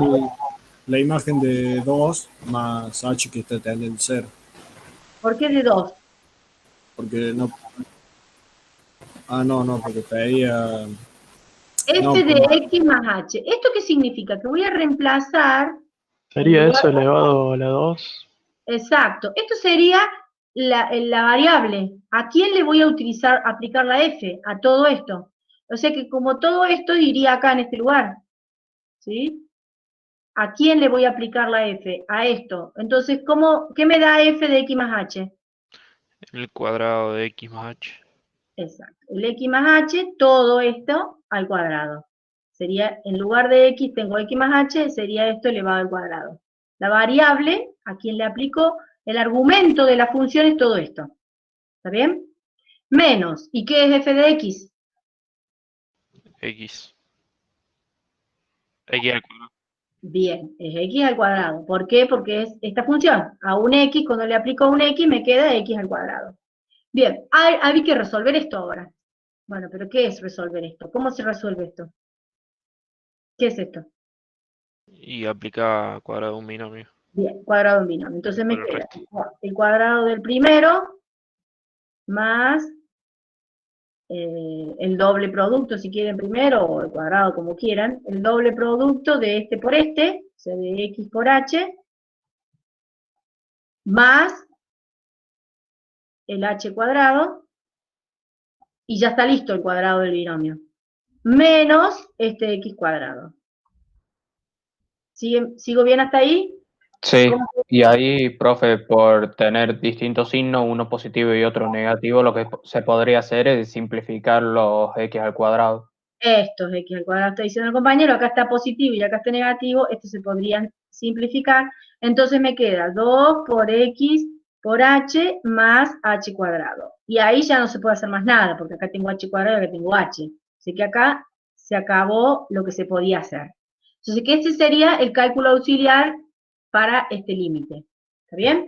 la imagen de 2 más H que está en el 0. ¿Por qué de 2? Porque no. Ah, no, porque pedía F No, de como- X más H. ¿Esto qué significa? Que voy a reemplazar, Sería en eso lugar- elevado a la 2. exacto, esto sería la variable. ¿A quién le voy a aplicar la F? A todo esto. O sea que como todo esto iría acá en este lugar, ¿sí? ¿A quién le voy a aplicar la F? A esto. Entonces, ¿qué me da F de X más H? El cuadrado de X más H. Exacto. El X más H, todo esto al cuadrado. Sería, en lugar de X tengo X más H, sería esto elevado al cuadrado. La variable, a quien le aplico, el argumento de la función es todo esto. ¿Está bien? Menos, ¿y qué es F de X? X. X al cuadrado. Bien, es X al cuadrado. ¿Por qué? Porque es esta función. A un X, cuando le aplico a un X, me queda X al cuadrado. Bien, hay que resolver esto ahora. Bueno, pero ¿qué es resolver esto? ¿Cómo se resuelve esto? ¿Qué es esto? Y aplica cuadrado de un binomio. Bien, cuadrado de un binomio. Entonces me Por el queda resto. el cuadrado del primero más el doble producto, si quieren primero, o el cuadrado como quieran, el doble producto de este por este, o sea, de X por H, más el H cuadrado, y ya está listo el cuadrado del binomio, menos este X cuadrado. ¿Sigo bien hasta ahí? Sí, ¿Cómo? y ahí, profe, por tener distintos signos, uno positivo y otro negativo, lo que se podría hacer es simplificar los x al cuadrado. Esto es X al cuadrado, está diciendo el compañero, acá está positivo y acá está negativo, estos se podrían simplificar, entonces me queda 2 por X por H más H cuadrado. Y ahí ya no se puede hacer más nada, porque acá tengo H cuadrado y acá tengo H. Así que acá se acabó lo que se podía hacer. Entonces, que este sería el cálculo auxiliar para este límite. ¿Está bien?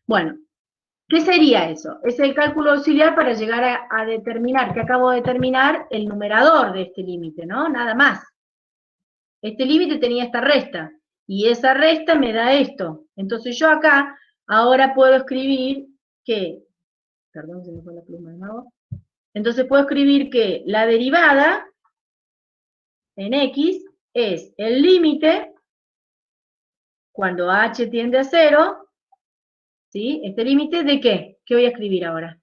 Bueno, ¿qué sería eso? Es el cálculo auxiliar para llegar a determinar, que acabo de determinar, el numerador de este límite, ¿no? Nada más. Este límite tenía esta resta, y esa resta me da esto. Entonces yo acá ahora puedo escribir que, perdón, se me fue la pluma de nuevo. Entonces puedo escribir que la derivada en X es el límite cuando H tiende a 0, ¿sí? Este límite de ¿qué? ¿Qué voy a escribir ahora?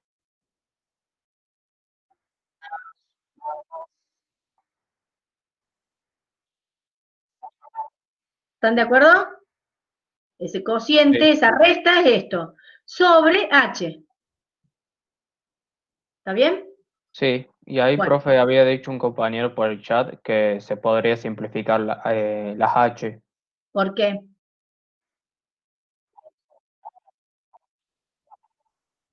¿Están de acuerdo? Ese cociente, Sí. esa resta es esto, sobre H. ¿Está bien? Sí, y ahí, Bueno, profe, había dicho un compañero por el chat que se podría simplificar las h. ¿por qué?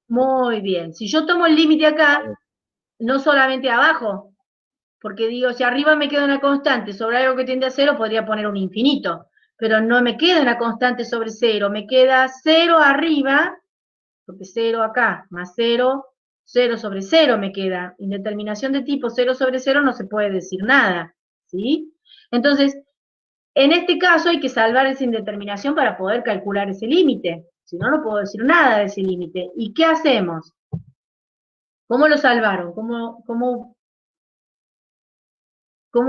Muy bien. Si yo tomo el límite acá, no solamente abajo, porque digo, si arriba me queda una constante sobre algo que tiende a 0, podría poner un infinito, pero no me queda una constante sobre 0, me queda 0 arriba, porque 0 acá, más 0, 0 sobre 0 me queda. Indeterminación de tipo 0 sobre 0 no se puede decir nada, ¿sí? Entonces, en este caso hay que salvar esa indeterminación para poder calcular ese límite. Si no, no puedo decir nada de ese límite. ¿Y qué hacemos? ¿Cómo lo salvaron? ¿Cómo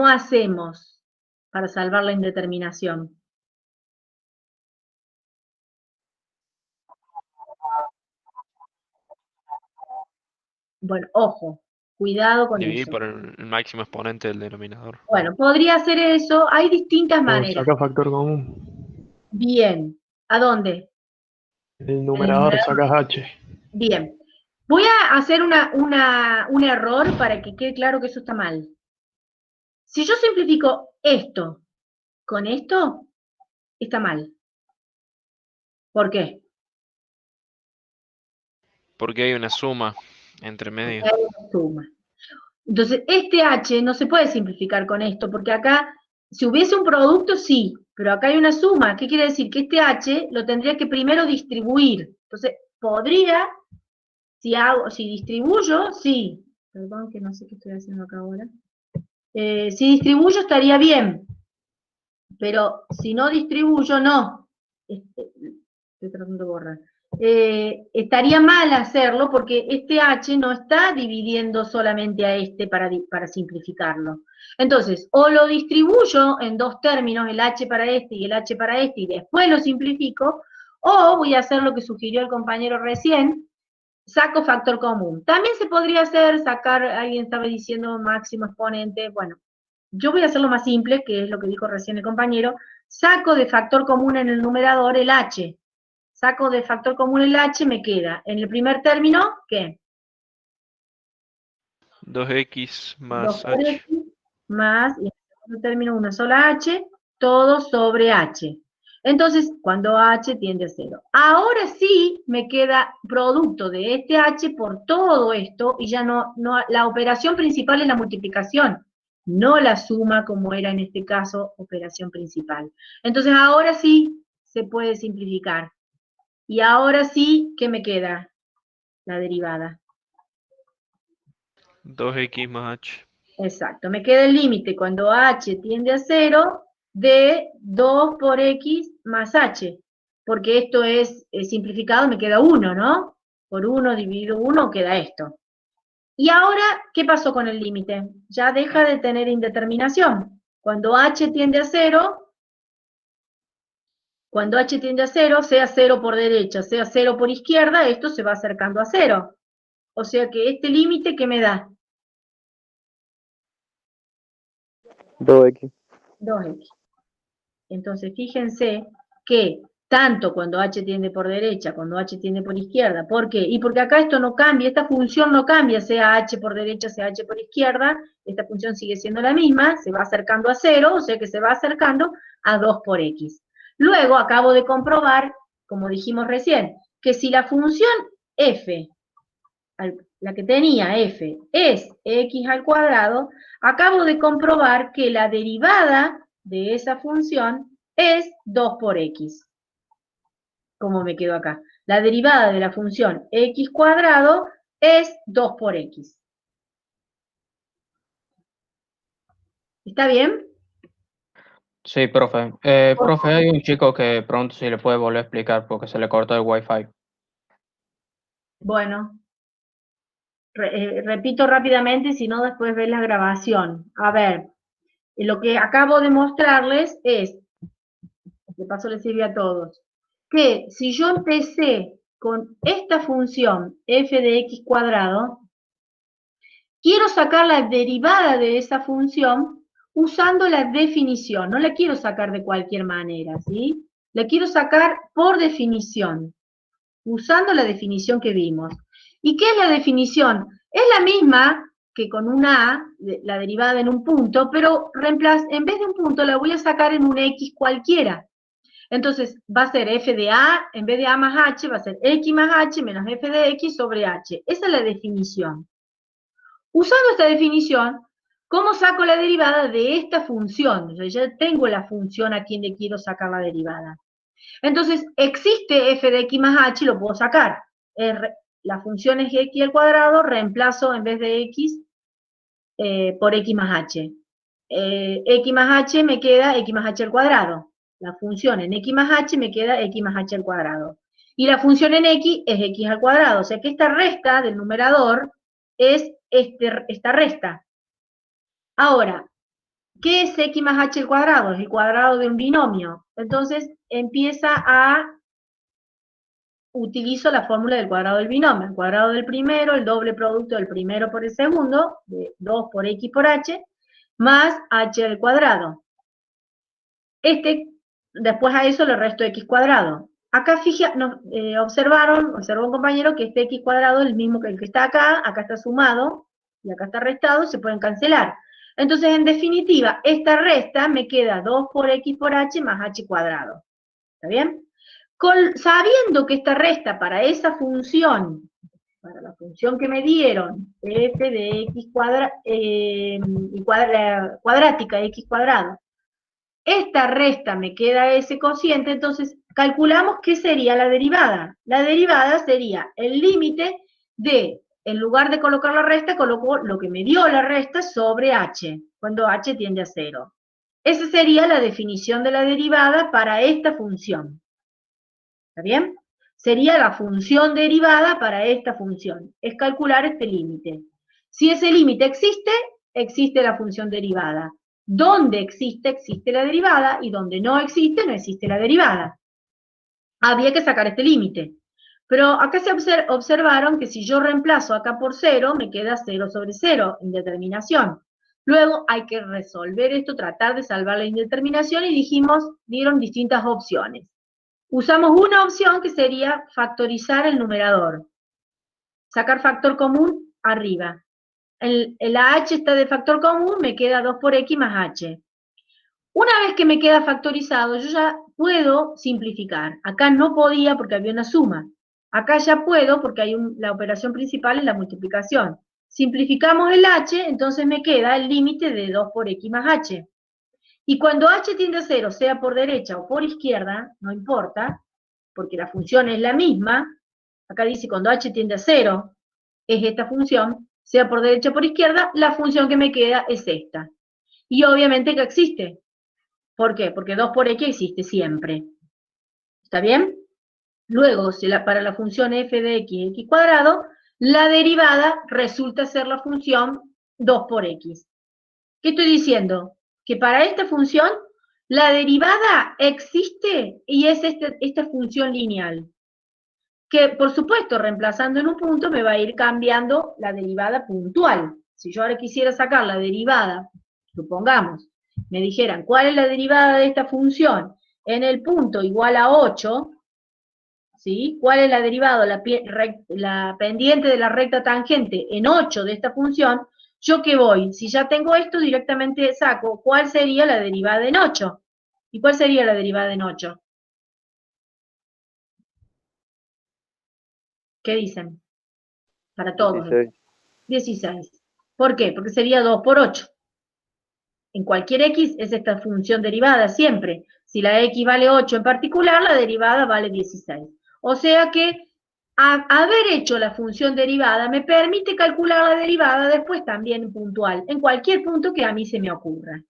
hacemos para salvar la indeterminación? Bueno, ojo, cuidado con Dividir eso. por el máximo exponente del denominador. Bueno, podría hacer eso, hay distintas O maneras. saca factor común. Bien, ¿a dónde? El En el numerador sacas H. Bien, voy a hacer un error para que quede claro que eso está mal. Si yo simplifico esto con esto, está mal. ¿Por qué? Porque hay una suma entre medio. Porque hay una suma. Entonces, este H no se puede simplificar con esto, porque acá, si hubiese un producto, sí, pero acá hay una suma. ¿Qué quiere decir? Que este H lo tendría que primero distribuir. Entonces, podría, si distribuyo, sí. Perdón, que no sé qué estoy haciendo acá ahora. Si distribuyo estaría bien, pero si no distribuyo, no. Estoy tratando de borrar. estaría mal hacerlo porque este h no está dividiendo solamente a este para simplificarlo. Entonces, o lo distribuyo en dos términos, el h para este y el h para este, y después lo simplifico, o voy a hacer lo que sugirió el compañero recién, saco factor común. También se podría hacer sacar, alguien estaba diciendo máximo exponente, bueno, yo voy a hacerlo más simple, que es lo que dijo recién el compañero, saco de factor común en el numerador el h, saco de factor común el h, me queda en el primer término, ¿qué? 2x 2 más por h. x más, y en el segundo término una sola h, todo sobre h. Entonces, cuando h tiende a 0. Ahora sí me queda producto de este h por todo esto, y ya no, la operación principal es la multiplicación, no la suma como era en este caso operación principal. Entonces, ahora sí se puede simplificar. Y ahora sí, ¿qué me queda? La derivada. 2x más h. Exacto, me queda el límite cuando h tiende a 0 de 2 por x más h, porque esto es simplificado, me queda 1, ¿no? Por 1 dividido 1 queda esto. Y ahora, ¿qué pasó con el límite? Ya deja de tener indeterminación. Cuando h tiende a 0, sea 0 por derecha, sea 0 por izquierda, esto se va acercando a 0. O sea que este límite, ¿qué me da? 2x. 2x. Entonces, fíjense que tanto cuando h tiende por derecha, cuando h tiende por izquierda, ¿por qué? Y porque acá esto no cambia, esta función no cambia, sea h por derecha, sea h por izquierda, esta función sigue siendo la misma, se va acercando a 0, o sea que se va acercando a 2 por x. Luego, acabo de comprobar, como dijimos recién, que si la función f, la que tenía f, es x al cuadrado, acabo de comprobar que la derivada de esa función es 2 por x. ¿Cómo me quedo acá? La derivada de la función x cuadrado es 2 por x. ¿Está bien? Sí, profe. Profe, hay un chico que pronto sí le puede volver a explicar porque se le cortó el wifi. Bueno, repito rápidamente, si no después ves la grabación. A ver, lo que acabo de mostrarles es, de paso les sirve a todos, que si yo empecé con esta función f de x cuadrado, quiero sacar la derivada de esa función usando la definición, no la quiero sacar de cualquier manera, ¿sí? La quiero sacar por definición, usando la definición que vimos. ¿Y qué es la definición? Es la misma que con una a, la derivada en un punto, pero en vez de un punto la voy a sacar en un x cualquiera. Entonces, va a ser f de a, en vez de a más h, va a ser x más h menos f de x sobre h. Esa es la definición. Usando esta definición, ¿cómo saco la derivada de esta función? O sea, ya tengo la función a quien le quiero sacar la derivada. Entonces, existe f de x más h, lo puedo sacar. La función es x al cuadrado, reemplazo en vez de x por x más h. X más h me queda x más h al cuadrado. La función en x más h me queda x más h al cuadrado. Y la función en x es x al cuadrado. O sea que esta resta del numerador es esta resta. Ahora, ¿qué es x más h al cuadrado? Es el cuadrado de un binomio. Entonces utilizo la fórmula del cuadrado del binomio. El cuadrado del primero, el doble producto del primero por el segundo, de 2 por x por h, más h al cuadrado. Después a eso le resto x cuadrado. Acá observó un compañero que este x cuadrado es el mismo que el que está acá está sumado, y acá está restado, se pueden cancelar. Entonces, en definitiva, esta resta me queda 2 por x por h más h cuadrado. ¿Está bien? Sabiendo que esta resta para esa función, para la función que me dieron, f de x cuadrática, x cuadrado, esta resta me queda ese cociente, entonces calculamos qué sería la derivada. La derivada sería el límite de, en lugar de colocar la resta, coloco lo que me dio la resta sobre h, cuando h tiende a 0. Esa sería la definición de la derivada para esta función. ¿Está bien? sería la función derivada para esta función. Es calcular este límite. Si ese límite existe, existe la función derivada. Donde existe, existe la derivada, y donde no existe, no existe la derivada. Había que sacar este límite. Pero acá se observaron que si yo reemplazo acá por 0, me queda 0 sobre 0, indeterminación. Luego hay que resolver esto, tratar de salvar la indeterminación, y dieron distintas opciones. Usamos una opción que sería factorizar el numerador. Sacar factor común arriba. La h está de factor común, me queda 2 por x más h. Una vez que me queda factorizado, yo ya puedo simplificar. Acá no podía porque había una suma. Acá ya puedo porque hay la operación principal es la multiplicación. Simplificamos el h, entonces me queda el límite de 2 por x más h. Y cuando h tiende a 0, sea por derecha o por izquierda, no importa, porque la función es la misma. Acá dice cuando h tiende a 0, es esta función, sea por derecha o por izquierda, la función que me queda es esta. Y obviamente que existe. ¿Por qué? Porque 2 por x existe siempre. ¿Está bien? Luego, para la función f de x cuadrado, la derivada resulta ser la función 2 por x. ¿Qué estoy diciendo? Que para esta función, la derivada existe y es esta función lineal. Que, por supuesto, reemplazando en un punto, me va a ir cambiando la derivada puntual. Si yo ahora quisiera sacar la derivada, supongamos, me dijeran, ¿cuál es la derivada de esta función en el punto igual a 8? ¿Sí? ¿Cuál es la derivada, la pendiente de la recta tangente en 8 de esta función? ¿Yo qué voy? Si ya tengo esto, directamente saco cuál sería la derivada en 8. ¿Y cuál sería la derivada en 8? ¿Qué dicen? Para todos. 16. 16. ¿Por qué? Porque sería 2 por 8. En cualquier x es esta función derivada siempre. Si la x vale 8 en particular, la derivada vale 16. O sea que haber hecho la función derivada me permite calcular la derivada después también puntual, en cualquier punto que a mí se me ocurra.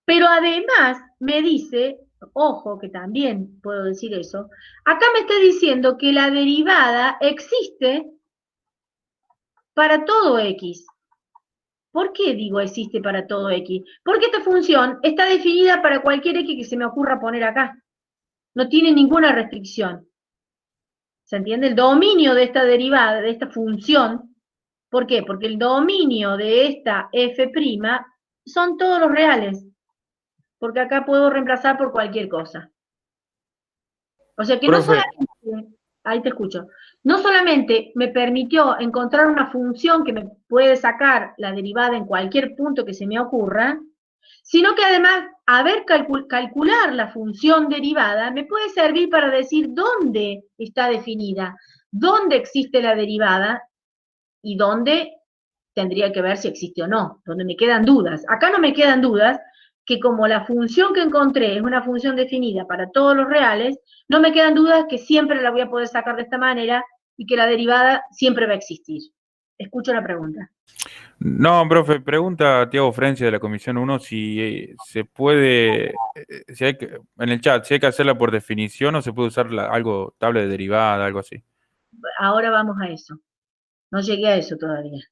Pero además me dice, ojo que también puedo decir eso, acá me está diciendo que la derivada existe para todo x. ¿Por qué digo existe para todo x? Porque esta función está definida para cualquier x que se me ocurra poner acá. No tiene ninguna restricción. ¿Se entiende? El dominio de esta derivada, de esta función, ¿por qué? Porque el dominio de esta f' son todos los reales. Porque acá puedo reemplazar por cualquier cosa. O sea que no solamente, ahí te escucho, no solamente me permitió encontrar una función que me puede sacar la derivada en cualquier punto que se me ocurra, sino que además, calcular la función derivada me puede servir para decir dónde está definida, dónde existe la derivada y dónde tendría que ver si existe o no, donde me quedan dudas. Acá no me quedan dudas, que como la función que encontré es una función definida para todos los reales, no me quedan dudas que siempre la voy a poder sacar de esta manera y que la derivada siempre va a existir. Escucho la pregunta. No, profe, pregunta Tiago Frencia de la Comisión 1 si se puede, si hay que, en el chat, si hay que hacerla por definición o se puede usar algo, tabla de derivada, algo así. Ahora vamos a eso. No llegué a eso todavía.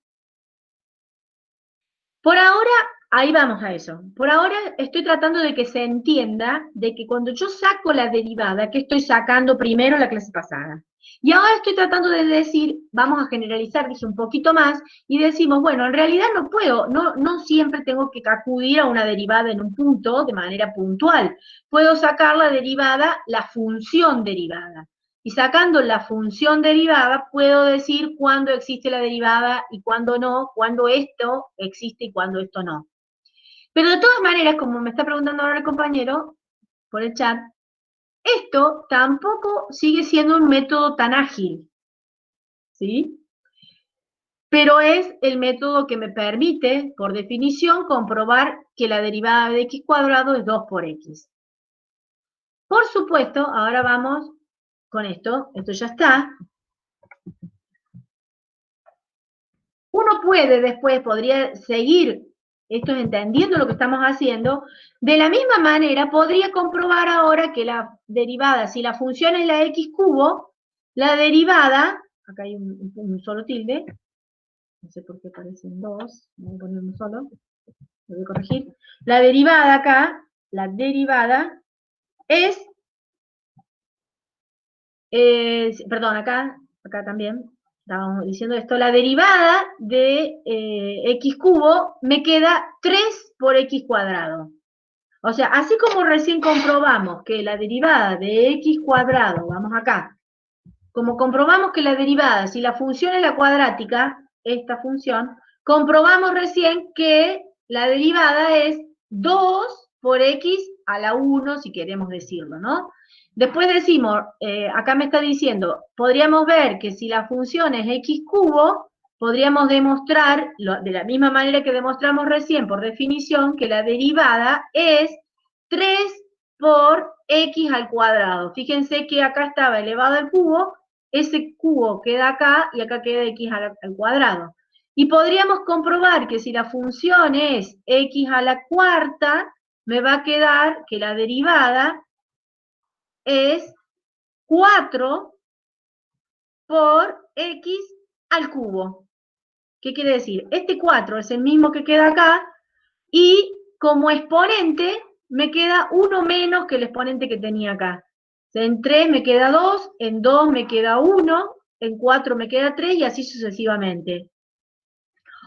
Por ahora, ahí vamos a eso. Por ahora estoy tratando de que se entienda de que cuando yo saco la derivada, que estoy sacando primero la clase pasada. Y ahora estoy tratando de decir, vamos a generalizar, dije un poquito más, y decimos, bueno, en realidad no puedo, no siempre tengo que acudir a una derivada en un punto de manera puntual. Puedo sacar la derivada, la función derivada. Y sacando la función derivada, puedo decir cuándo existe la derivada y cuándo no, cuándo esto existe y cuándo esto no. Pero de todas maneras, como me está preguntando ahora el compañero por el chat, esto tampoco sigue siendo un método tan ágil, ¿sí? Pero es el método que me permite, por definición, comprobar que la derivada de x cuadrado es 2 por x. Por supuesto, ahora vamos con esto ya está. Uno puede después, podría seguir esto es entendiendo lo que estamos haciendo, de la misma manera podría comprobar ahora que la derivada, si la función es la x cubo, la derivada, acá hay un solo tilde, no sé por qué aparecen dos, voy a poner un solo, lo voy a corregir, la derivada acá, la derivada es, perdón, acá también, estábamos diciendo esto, la derivada de x cubo me queda 3 por x cuadrado. O sea, así como recién comprobamos que la derivada de x cuadrado, vamos acá, como comprobamos que la derivada, si la función es la cuadrática, esta función, comprobamos recién que la derivada es 2 por x a la 1, si queremos decirlo, ¿no? Después decimos, acá me está diciendo, podríamos ver que si la función es x cubo, podríamos demostrar, de la misma manera que demostramos recién por definición, que la derivada es 3 por x al cuadrado. Fíjense que acá estaba elevado al cubo, ese cubo queda acá y acá queda x al cuadrado. Y podríamos comprobar que si la función es x a la cuarta, me va a quedar que la derivada es 4 por x al cubo. ¿Qué quiere decir? Este 4 es el mismo que queda acá y como exponente me queda uno menos que el exponente que tenía acá. En 3 me queda 2, en 2 me queda 1, en 4 me queda 3 y así sucesivamente.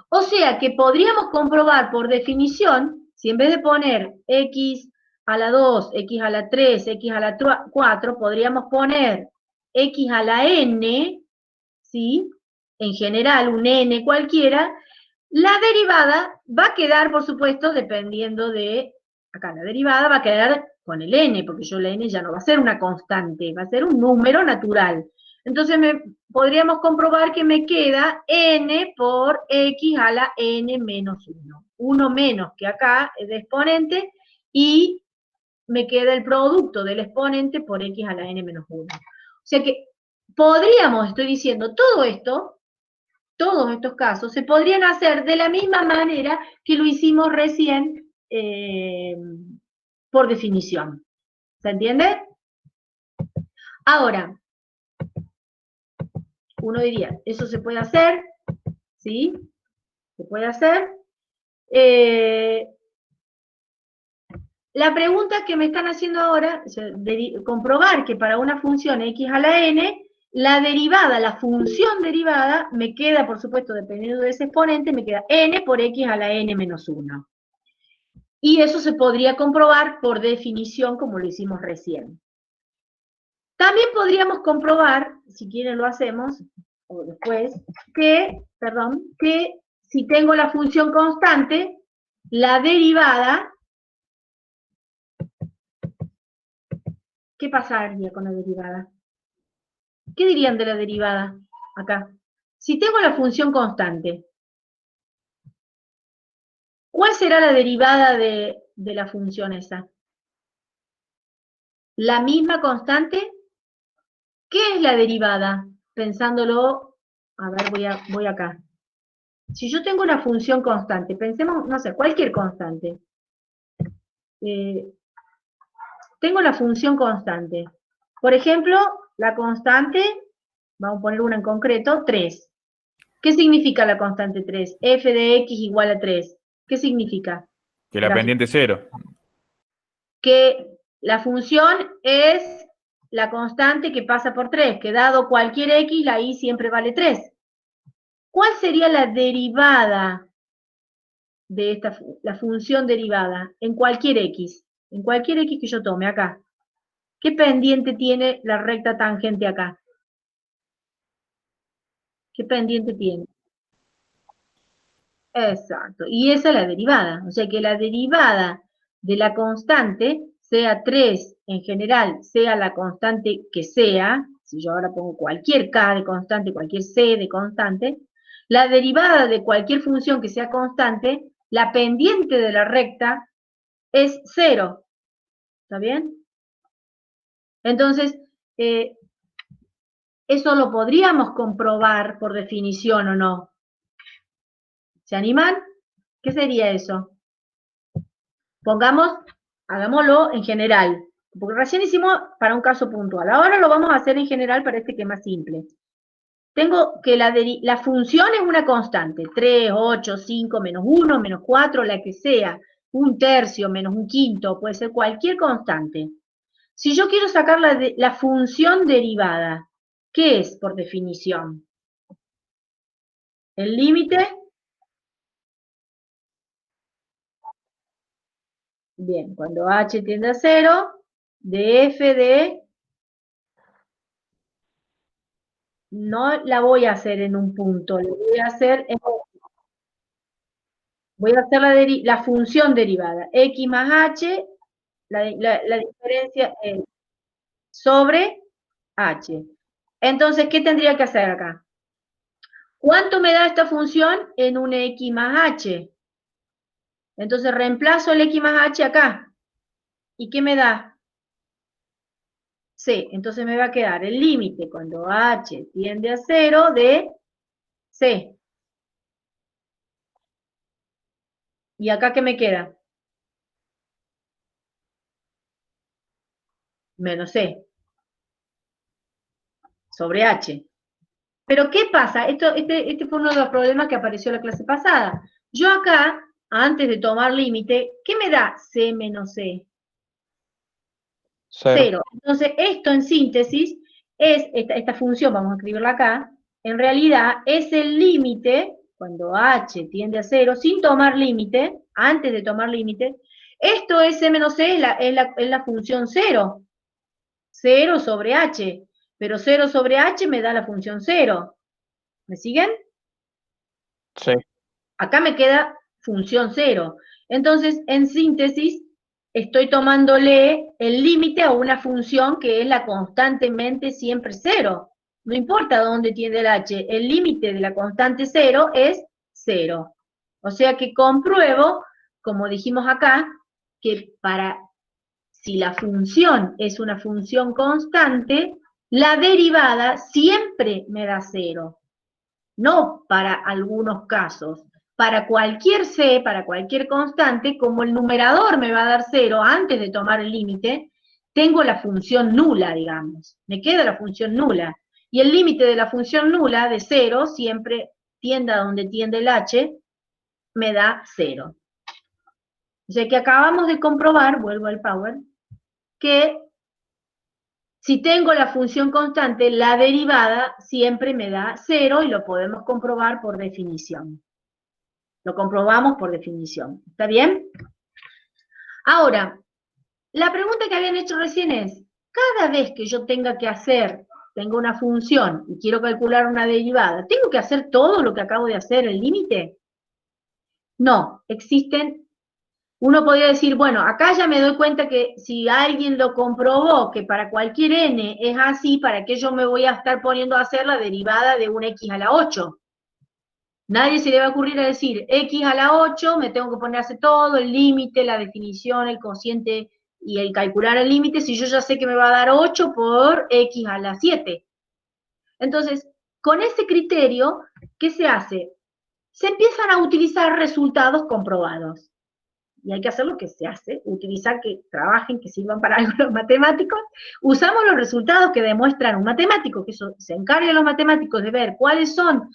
O sea que podríamos comprobar por definición, si en vez de poner x a la 2, x a la 3, x a la 4, podríamos poner x a la n, ¿sí? En general, un n cualquiera, la derivada va a quedar, por supuesto, dependiendo de, acá la derivada va a quedar con el n, porque yo la n ya no va a ser una constante, va a ser un número natural. Entonces podríamos comprobar que me queda n por x a la n menos 1. Uno menos que acá es de exponente y me queda el producto del exponente por x a la n menos 1. O sea que podríamos, estoy diciendo, todo esto, todos estos casos, se podrían hacer de la misma manera que lo hicimos recién por definición. ¿Se entiende? Ahora, uno diría, eso se puede hacer, ¿sí? Se puede hacer. La pregunta que me están haciendo ahora, comprobar que para una función x a la n, la derivada, la función derivada, me queda, por supuesto, dependiendo de ese exponente, me queda n por x a la n menos 1. Y eso se podría comprobar por definición, como lo hicimos recién. También podríamos comprobar, si quieren lo hacemos, o después, que si tengo la función constante, la derivada, ¿qué pasaría con la derivada? ¿Qué dirían de la derivada acá? Si tengo la función constante, ¿cuál será la derivada de la función esa? ¿La misma constante? ¿Qué es la derivada? Pensándolo, a ver, voy acá. Si yo tengo una función constante, pensemos, no sé, cualquier constante. Tengo la función constante. Por ejemplo, la constante, vamos a poner una en concreto, 3. ¿Qué significa la constante 3? F de x igual a 3. ¿Qué significa? Que la pendiente es 0. Que la función es la constante que pasa por 3, que dado cualquier x, la y siempre vale 3. ¿Cuál sería la derivada de la función derivada en cualquier x? En cualquier x que yo tome acá. ¿Qué pendiente tiene la recta tangente acá? ¿Qué pendiente tiene? Exacto. Y esa es la derivada. O sea que la derivada de la constante, sea 3 en general, sea la constante que sea, si yo ahora pongo cualquier k de constante, cualquier c de constante, la derivada de cualquier función que sea constante, la pendiente de la recta es 0. ¿Está bien? Entonces, eso lo podríamos comprobar por definición o no. ¿Se animan? ¿Qué sería eso? Hagámoslo en general, porque recién hicimos para un caso puntual. Ahora lo vamos a hacer en general, parece que es más simple. Tengo que la función es una constante, 3, 8, 5, menos 1, menos 4, la que sea, un tercio, menos un quinto, puede ser cualquier constante. Si yo quiero sacar la función derivada, ¿qué es por definición? El límite. Bien, cuando h tiende a 0, de f de... No la voy a hacer en un punto, la voy a hacer la función derivada. X más h, la diferencia es sobre h. Entonces, ¿qué tendría que hacer acá? ¿Cuánto me da esta función en un x más h? Entonces reemplazo el x más h acá. ¿Y qué me da? C. Entonces me va a quedar el límite cuando h tiende a 0 de C. ¿Y acá qué me queda? Menos C. Sobre h. Pero ¿qué pasa? Este fue uno de los problemas que apareció en la clase pasada. Yo acá, antes de tomar límite, ¿qué me da C menos C? 0. Entonces, esto en síntesis es, esta función, vamos a escribirla acá, en realidad es el límite, cuando h tiende a 0, sin tomar límite, antes de tomar límite, esto es C menos C, es la función 0. 0 sobre h, pero 0 sobre h me da la función 0. ¿Me siguen? Sí. Acá me queda función 0. Entonces, en síntesis, estoy tomándole el límite a una función que es la constantemente siempre 0. No importa dónde tiende el h, el límite de la constante 0 es 0. O sea que compruebo, como dijimos acá, que si la función es una función constante, la derivada siempre me da 0. No para algunos casos. Para cualquier C, para cualquier constante, como el numerador me va a dar 0 antes de tomar el límite, tengo la función nula, digamos. Me queda la función nula. Y el límite de la función nula, de 0, siempre tiende a donde tiende el h, me da 0. O sea que acabamos de comprobar, vuelvo al Power, que si tengo la función constante, la derivada siempre me da 0 y lo podemos comprobar por definición. Lo comprobamos por definición. ¿Está bien? Ahora, la pregunta que habían hecho recién es, cada vez que yo tenga una función y quiero calcular una derivada, ¿tengo que hacer todo lo que acabo de hacer, el límite? No, uno podría decir, bueno, acá ya me doy cuenta que si alguien lo comprobó, que para cualquier n es así, ¿para qué yo me voy a estar poniendo a hacer la derivada de un x a la 8? Nadie se le va a ocurrir a decir, x a la 8, me tengo que poner a hacer todo, el límite, la definición, el cociente y el calcular el límite, si yo ya sé que me va a dar 8 por x a la 7. Entonces, con ese criterio, ¿qué se hace? Se empiezan a utilizar resultados comprobados. Y hay que hacer lo que se hace, utilizar que trabajen, que sirvan para algo los matemáticos. Usamos los resultados que demuestran un matemático, que eso se encargan los matemáticos de ver cuáles son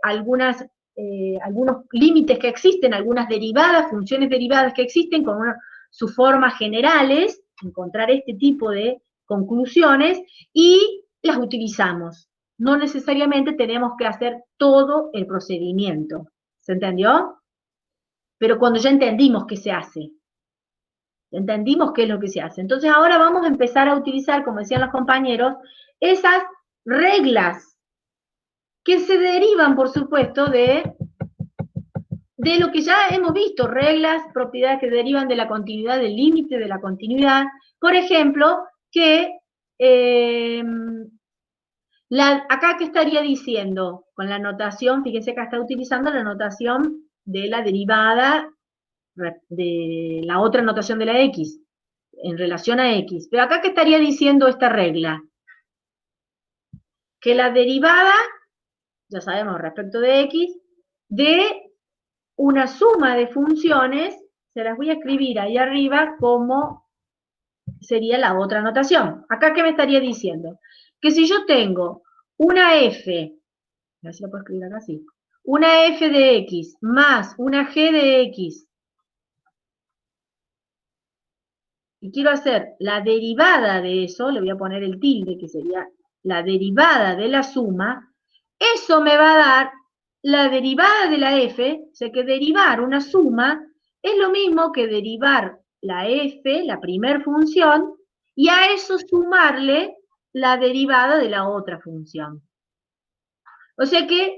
algunos límites que existen, algunas derivadas, funciones derivadas que existen con sus formas generales, encontrar este tipo de conclusiones y las utilizamos. No necesariamente tenemos que hacer todo el procedimiento. ¿Se entendió? Pero cuando ya entendimos qué se hace, entendimos qué es lo que se hace. Entonces ahora vamos a empezar a utilizar, como decían los compañeros, esas reglas que se derivan, por supuesto, de lo que ya hemos visto, reglas, propiedades que derivan de la continuidad, del límite de la continuidad. Por ejemplo, que acá, ¿qué estaría diciendo? Con la notación, fíjense que está utilizando la notación de la derivada de la otra notación de la x, en relación a x. Pero acá, ¿qué estaría diciendo esta regla? Que la derivada, ya sabemos respecto de x, de una suma de funciones, se las voy a escribir ahí arriba como sería la otra notación. Acá, ¿qué me estaría diciendo? Que si yo tengo una f, a ver si la puedo escribir acá, sí, una f de x más una g de x, y quiero hacer la derivada de eso, le voy a poner el tilde, que sería la derivada de la suma, eso me va a dar la derivada de la f, o sea que derivar una suma es lo mismo que derivar la f, la primer función, y a eso sumarle la derivada de la otra función. O sea que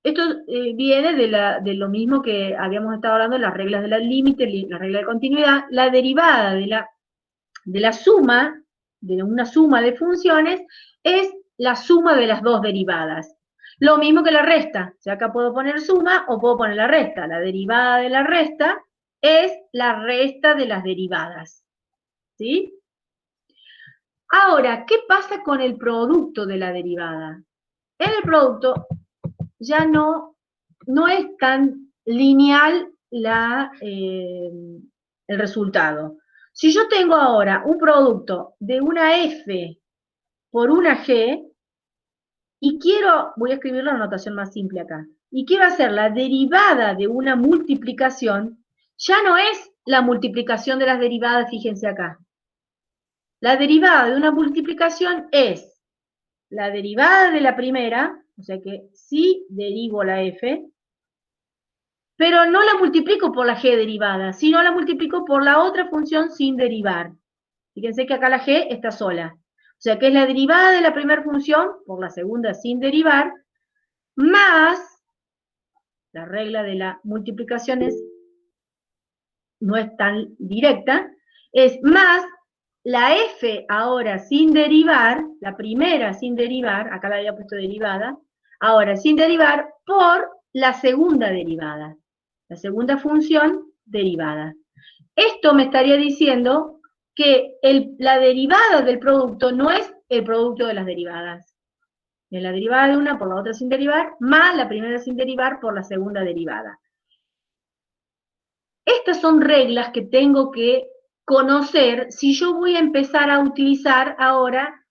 esto viene de lo mismo que habíamos estado hablando, las reglas del límite, la regla de continuidad, la derivada de la suma, de una suma de funciones, es la suma de las dos derivadas. Lo mismo que la resta, o sea, acá puedo poner suma o puedo poner la resta. La derivada de la resta es la resta de las derivadas, ¿sí? Ahora, ¿qué pasa con el producto de la derivada? En el producto ya no es tan lineal el resultado. Si yo tengo ahora un producto de una f por una g, y quiero, voy a escribir la notación más simple acá, y quiero hacer la derivada de una multiplicación, ya no es la multiplicación de las derivadas, fíjense acá. La derivada de una multiplicación es la derivada de la primera, o sea que sí derivo la f, pero no la multiplico por la g derivada, sino la multiplico por la otra función sin derivar. Fíjense que acá la g está sola. O sea que es la derivada de la primera función por la segunda sin derivar, más, la regla de la multiplicación no es tan directa, es más la f ahora sin derivar, la primera sin derivar, acá la había puesto derivada, ahora sin derivar por la segunda derivada, la segunda función derivada. Esto me estaría diciendo que la derivada del producto no es el producto de las derivadas. Es la derivada de una por la otra sin derivar, más la primera sin derivar por la segunda derivada. Estas son reglas que tengo que conocer si yo voy a empezar a utilizar ahora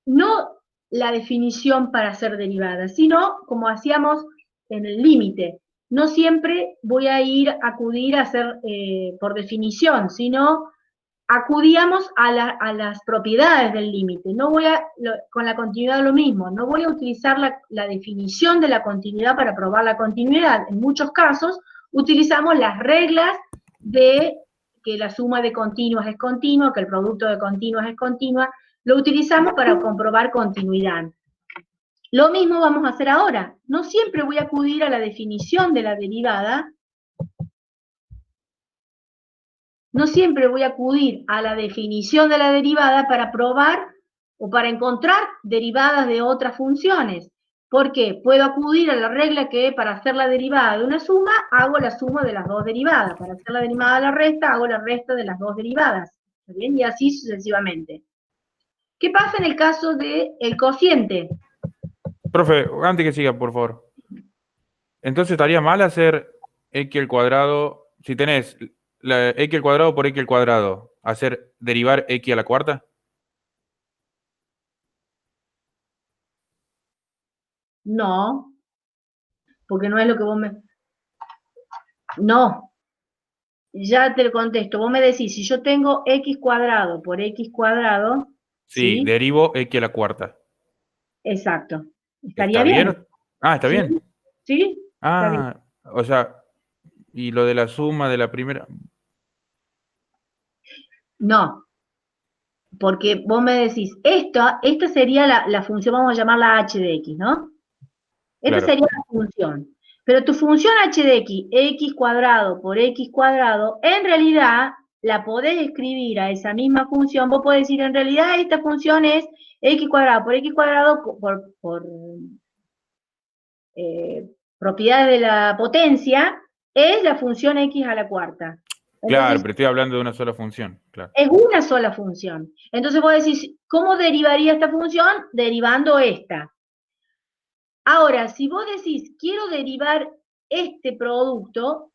no la definición para hacer derivadas, sino como hacíamos en el límite. No siempre voy a acudir a hacer por definición, sino acudíamos a las propiedades del límite. No voy con la continuidad lo mismo, no voy a utilizar la definición de la continuidad para probar la continuidad. En muchos casos utilizamos las reglas de que la suma de continuas es continua, que el producto de continuas es continua, lo utilizamos para comprobar continuidad. Lo mismo vamos a hacer ahora. No siempre voy a acudir a la definición de la derivada. No siempre voy a acudir a la definición de la derivada para probar o para encontrar derivadas de otras funciones. ¿Por qué? Puedo acudir a la regla que para hacer la derivada de una suma, hago la suma de las dos derivadas. Para hacer la derivada de la resta, hago la resta de las dos derivadas. ¿Está bien? Y así sucesivamente. ¿Qué pasa en el caso del cociente? Profe, antes que siga, por favor. Entonces estaría mal hacer x al cuadrado, si tenés la x al cuadrado por x al cuadrado, hacer derivar x a la cuarta. No, porque no es lo que vos me... No, ya te lo contesto. Vos me decís, si yo tengo x cuadrado por x cuadrado... Sí, derivo x a la cuarta. Exacto. ¿Estaría ¿Está bien? bien? Ah, ¿está ¿Sí? bien? ¿Sí? Está bien. Ah, o sea, y lo de la suma de la primera... No, porque vos me decís, esta sería la función, vamos a llamarla h de x, ¿no? Esta Claro. sería la función. Pero tu función h de x cuadrado por x cuadrado, en realidad la podés escribir a esa misma función. Vos podés decir, en realidad esta función es x cuadrado por x cuadrado por propiedades de la potencia, es la función x a la cuarta. Claro, Entonces, pero estoy hablando de una sola función, claro. es una sola función. Entonces vos decís, ¿cómo derivaría esta función? Derivando esta. Ahora, si vos decís, quiero derivar este producto,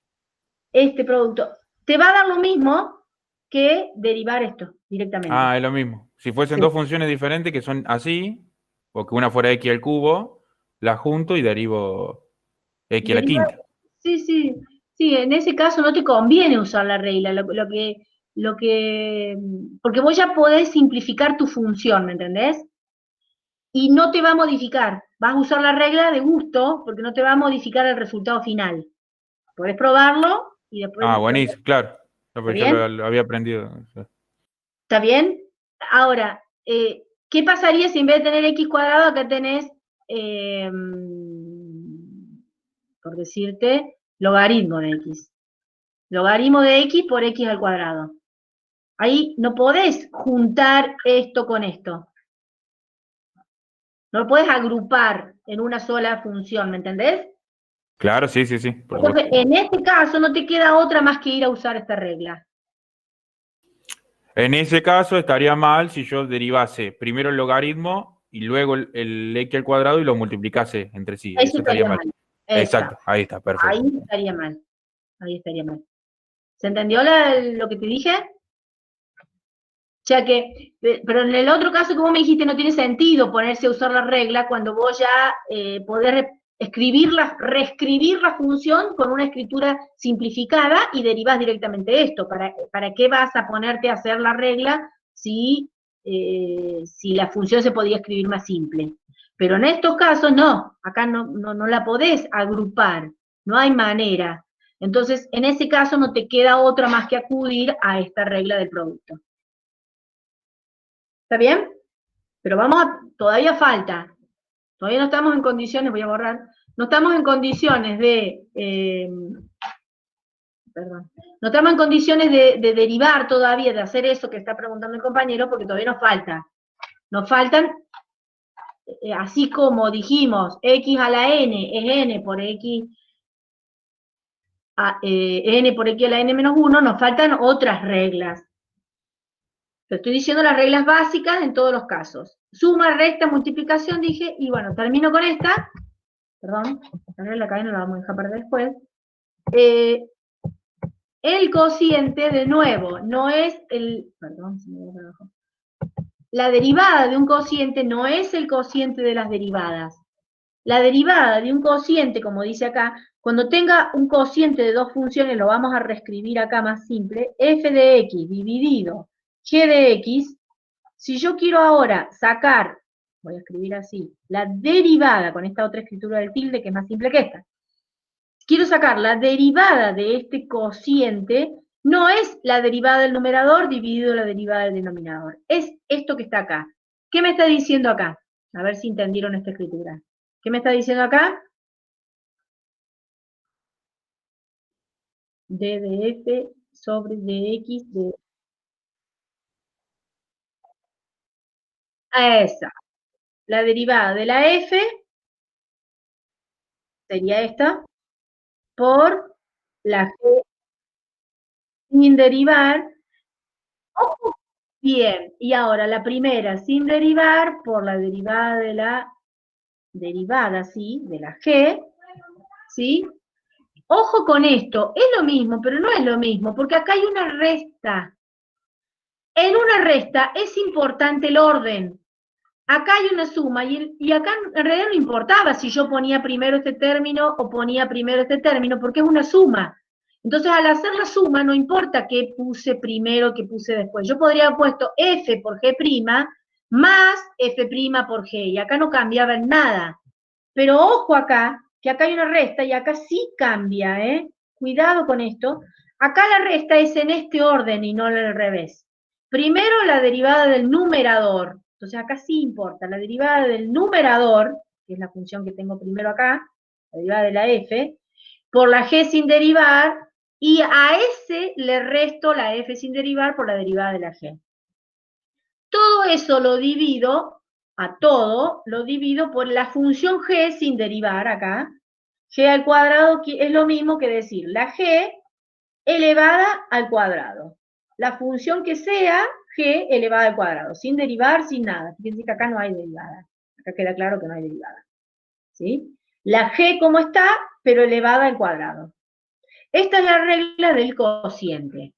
te va a dar lo mismo que derivar esto directamente. Ah, es lo mismo. Si fuesen Sí. dos funciones diferentes que son así, o que una fuera x al cubo, la junto y derivo x a la Deriva- quinta. Sí, en ese caso no te conviene usar la regla, porque vos ya podés simplificar tu función, ¿me entendés? Y no te va a modificar, vas a usar la regla de gusto, porque no te va a modificar el resultado final. Podés probarlo y después... Ah, buenísimo, claro. No, porque yo bien? lo había aprendido. ¿Está bien? Ahora, ¿qué pasaría si en vez de tener x cuadrado acá tenés, por decirte, logaritmo de x? Logaritmo de x por x al cuadrado. Ahí no podés juntar esto con esto. No lo podés agrupar en una sola función, ¿me entendés? Claro, sí, por supuesto. Entonces, en este caso no te queda otra más que ir a usar esta regla. En ese caso estaría mal si yo derivase primero el logaritmo y luego el x al cuadrado y lo multiplicase entre sí. Eso Eso estaría mal. Exacto. Exacto, ahí está, perfecto. Ahí estaría mal. Ahí estaría mal. ¿Se entendió lo que te dije? O sea que, pero en el otro caso que vos me dijiste no tiene sentido ponerse a usar la regla cuando vos ya podés reescribir la función con una escritura simplificada y derivás directamente esto. ¿Para qué vas a ponerte a hacer la regla si la función se podía escribir más simple? Pero en estos casos no, acá no la podés agrupar, no hay manera. Entonces, en ese caso no te queda otra más que acudir a esta regla del producto. ¿Está bien? Pero todavía falta. Todavía no estamos en condiciones, voy a borrar, no estamos en condiciones no estamos en condiciones de derivar todavía, de hacer eso que está preguntando el compañero, porque todavía nos falta. Nos faltan, así como dijimos, x a la n es n por x, n por x a la n menos 1, nos faltan otras reglas. Te estoy diciendo las reglas básicas en todos los casos. Suma, resta, multiplicación, dije, y bueno, termino con esta. Perdón, la cadena la vamos a dejar para después. El cociente, de nuevo, no es perdón, se me dio para abajo. La derivada de un cociente no es el cociente de las derivadas. La derivada de un cociente, como dice acá, cuando tenga un cociente de dos funciones, lo vamos a reescribir acá más simple, f de x dividido g de x, si yo quiero ahora sacar, voy a escribir así, la derivada, con esta otra escritura del tilde, que es más simple que esta, quiero sacar la derivada de este cociente, no es la derivada del numerador dividido la derivada del denominador, es esto que está acá. ¿Qué me está diciendo acá? A ver si entendieron esta escritura. ¿Qué me está diciendo acá? D de f sobre dx de... Esa. La derivada de la f sería esta, por la g sin derivar. Ojo, bien, y ahora la primera sin derivar por la derivada de la derivada, ¿sí? De la g, ¿sí? Ojo con esto, es lo mismo, pero no es lo mismo, porque acá hay una resta. En una resta es importante el orden. Acá hay una suma, y acá en realidad no importaba si yo ponía primero este término o ponía primero este término, porque es una suma. Entonces, al hacer la suma, no importa qué puse primero, qué puse después. Yo podría haber puesto f por g' más f' por g, y acá no cambiaba en nada. Pero ojo acá, que acá hay una resta, y acá sí cambia, ¿eh? Cuidado con esto. Acá la resta es en este orden y no al revés. Primero la derivada del numerador. Entonces acá sí importa. La derivada del numerador, que es la función que tengo primero acá, la derivada de la f, por la g sin derivar, y a ese le resto la f sin derivar por la derivada de la g. Todo eso lo divido, a todo, lo divido por la función g sin derivar acá. G al cuadrado es lo mismo que decir la g elevada al cuadrado. La función que sea g elevada al cuadrado, sin derivar, sin nada. Fíjense que acá no hay derivada. Acá queda claro que no hay derivada. ¿Sí? La g como está, pero elevada al cuadrado. Esta es la regla del cociente.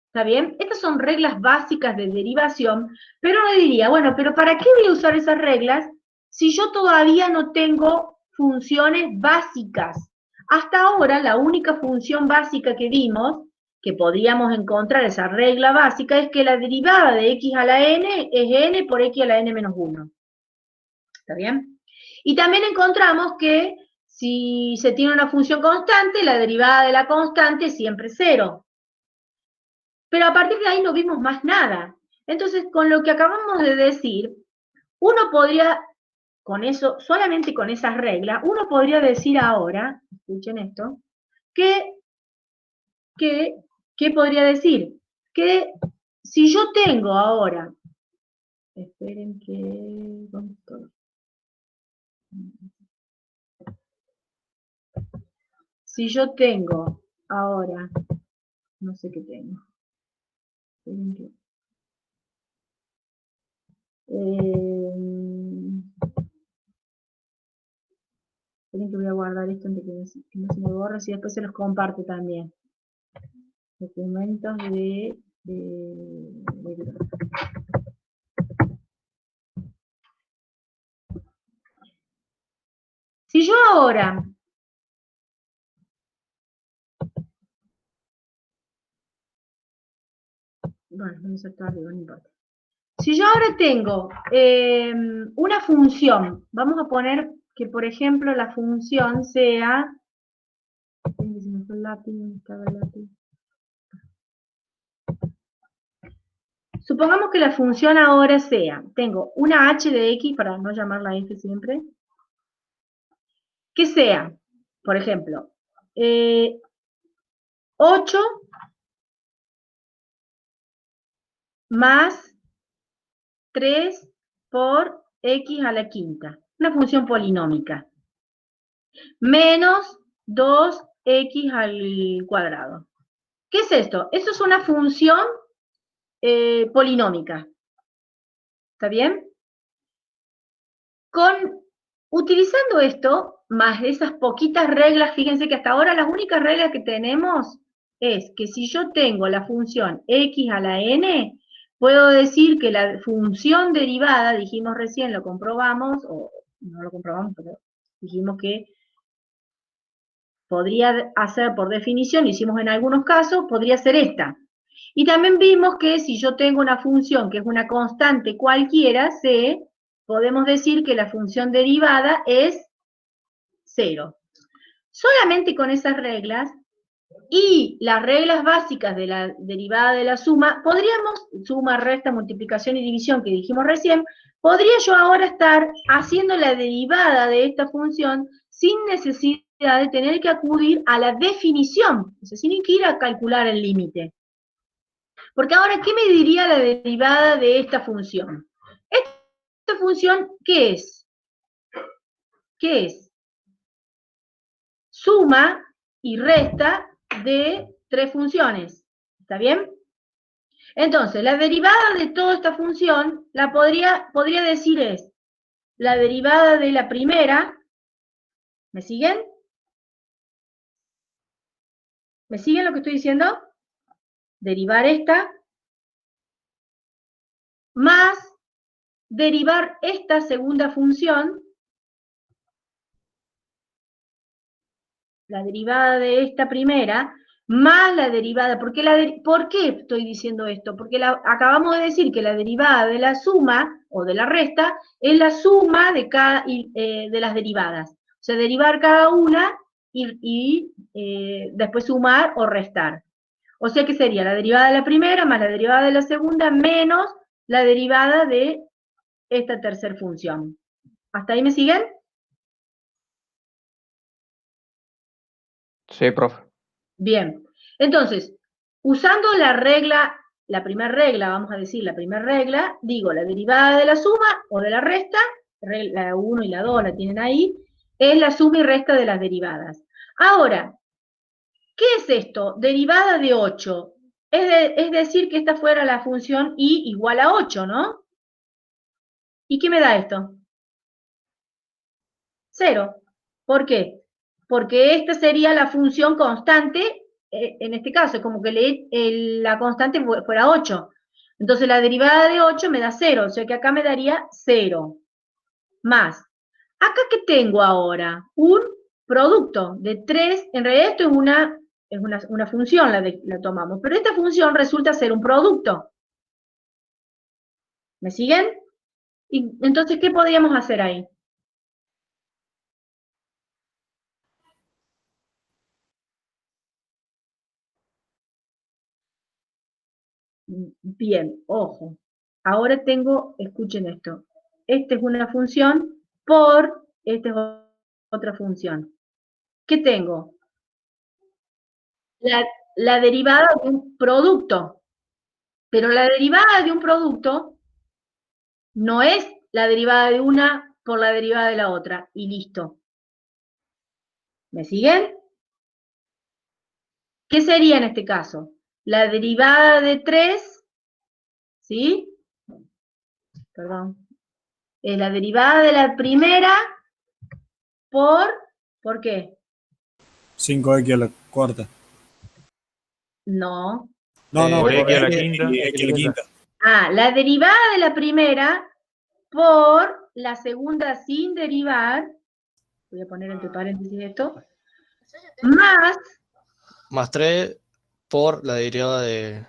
¿Está bien? Estas son reglas básicas de derivación, pero uno diría, bueno, pero ¿para qué voy a usar esas reglas si yo todavía no tengo funciones básicas? Hasta ahora, la única función básica que vimos, que podríamos encontrar esa regla básica, es que la derivada de x a la n es n por x a la n menos 1. ¿Está bien? Y también encontramos que si se tiene una función constante, la derivada de la constante es siempre 0. Pero a partir de ahí no vimos más nada. Entonces, con lo que acabamos de decir, uno podría, con eso, solamente con esas reglas, uno podría decir ahora, escuchen esto, ¿qué podría decir? Que si yo tengo ahora, esperen que, ¿dónde estoy? Si yo tengo ahora, no sé qué tengo, esperen que, esperen que voy a guardar esto antes que no se me borre, y después se los comparto también. Documentos de si yo ahora bueno, voy a insertar arriba, no importa. Si yo ahora tengo una función, vamos a poner que, por ejemplo, la función sea, se me fue el lápiz, ¿dónde estaba el lápiz? Supongamos que la función ahora sea, tengo una h de x, para no llamarla f siempre, que sea, por ejemplo, 8 más 3 por x a la quinta, una función polinómica, menos 2x al cuadrado. ¿Qué es esto? Esto es una función polinómica. ¿Está bien? Utilizando esto, más esas poquitas reglas, fíjense que hasta ahora las únicas reglas que tenemos es que si yo tengo la función x a la n, puedo decir que la función derivada, dijimos recién, lo comprobamos, o no lo comprobamos, pero dijimos que podría hacer por definición, hicimos en algunos casos, podría ser esta. Y también vimos que si yo tengo una función que es una constante cualquiera, podemos decir que la función derivada es 0. Solamente con esas reglas y las reglas básicas de la derivada de la suma, podríamos, suma, resta, multiplicación y división que dijimos recién, podría yo ahora estar haciendo la derivada de esta función sin necesidad de tener que acudir a la definición, o sea, sin que ir a calcular el límite. Porque ahora, ¿qué me diría la derivada de esta función? ¿Esta función qué es? ¿Qué es? Suma y resta de 3 funciones. ¿Está bien? Entonces, la derivada de toda esta función, la podría decir es, la derivada de la primera, ¿me siguen? ¿Me siguen lo que estoy diciendo? Derivar esta, más derivar esta segunda función, la derivada de esta primera, más la derivada, ¿por qué estoy diciendo esto? Porque acabamos de decir que la derivada de la suma, o de la resta, es la suma de las derivadas. O sea, derivar cada una y después sumar o restar. O sea que sería la derivada de la primera más la derivada de la segunda menos la derivada de esta tercera función. ¿Hasta ahí me siguen? Sí, profe. Bien, entonces, usando la regla, la primera regla, vamos a decir la primera regla, digo, la derivada de la suma o de la resta, la 1 y la 2 la tienen ahí, es la suma y resta de las derivadas. Ahora, ¿qué es esto? Derivada de 8. Es decir, que esta fuera la función y igual a 8, ¿no? ¿Y qué me da esto? 0. ¿Por qué? Porque esta sería la función constante, en este caso, es como que la constante fuera 8. Entonces la derivada de 8 me da 0, o sea que acá me daría 0. Más. Acá, ¿qué tengo ahora? Un producto de 3, en realidad esto es una función, la tomamos, pero esta función resulta ser un producto. ¿Me siguen? Y entonces, ¿qué podríamos hacer ahí? Bien, ojo. Ahora tengo, escuchen esto. Esta es una función por, esta es otra función. ¿Qué tengo? La derivada de un producto. Pero la derivada de un producto no es la derivada de una por la derivada de la otra. Y listo. ¿Me siguen? ¿Qué sería en este caso? La derivada de 3, ¿sí? Perdón. Es la derivada de la primera ¿por qué? 5x a la cuarta. No. No, Por por x a la x quinta. y x a la quinta. Ah, la derivada de la primera por la segunda sin derivar, voy a poner entre paréntesis esto, Más 3 por la derivada de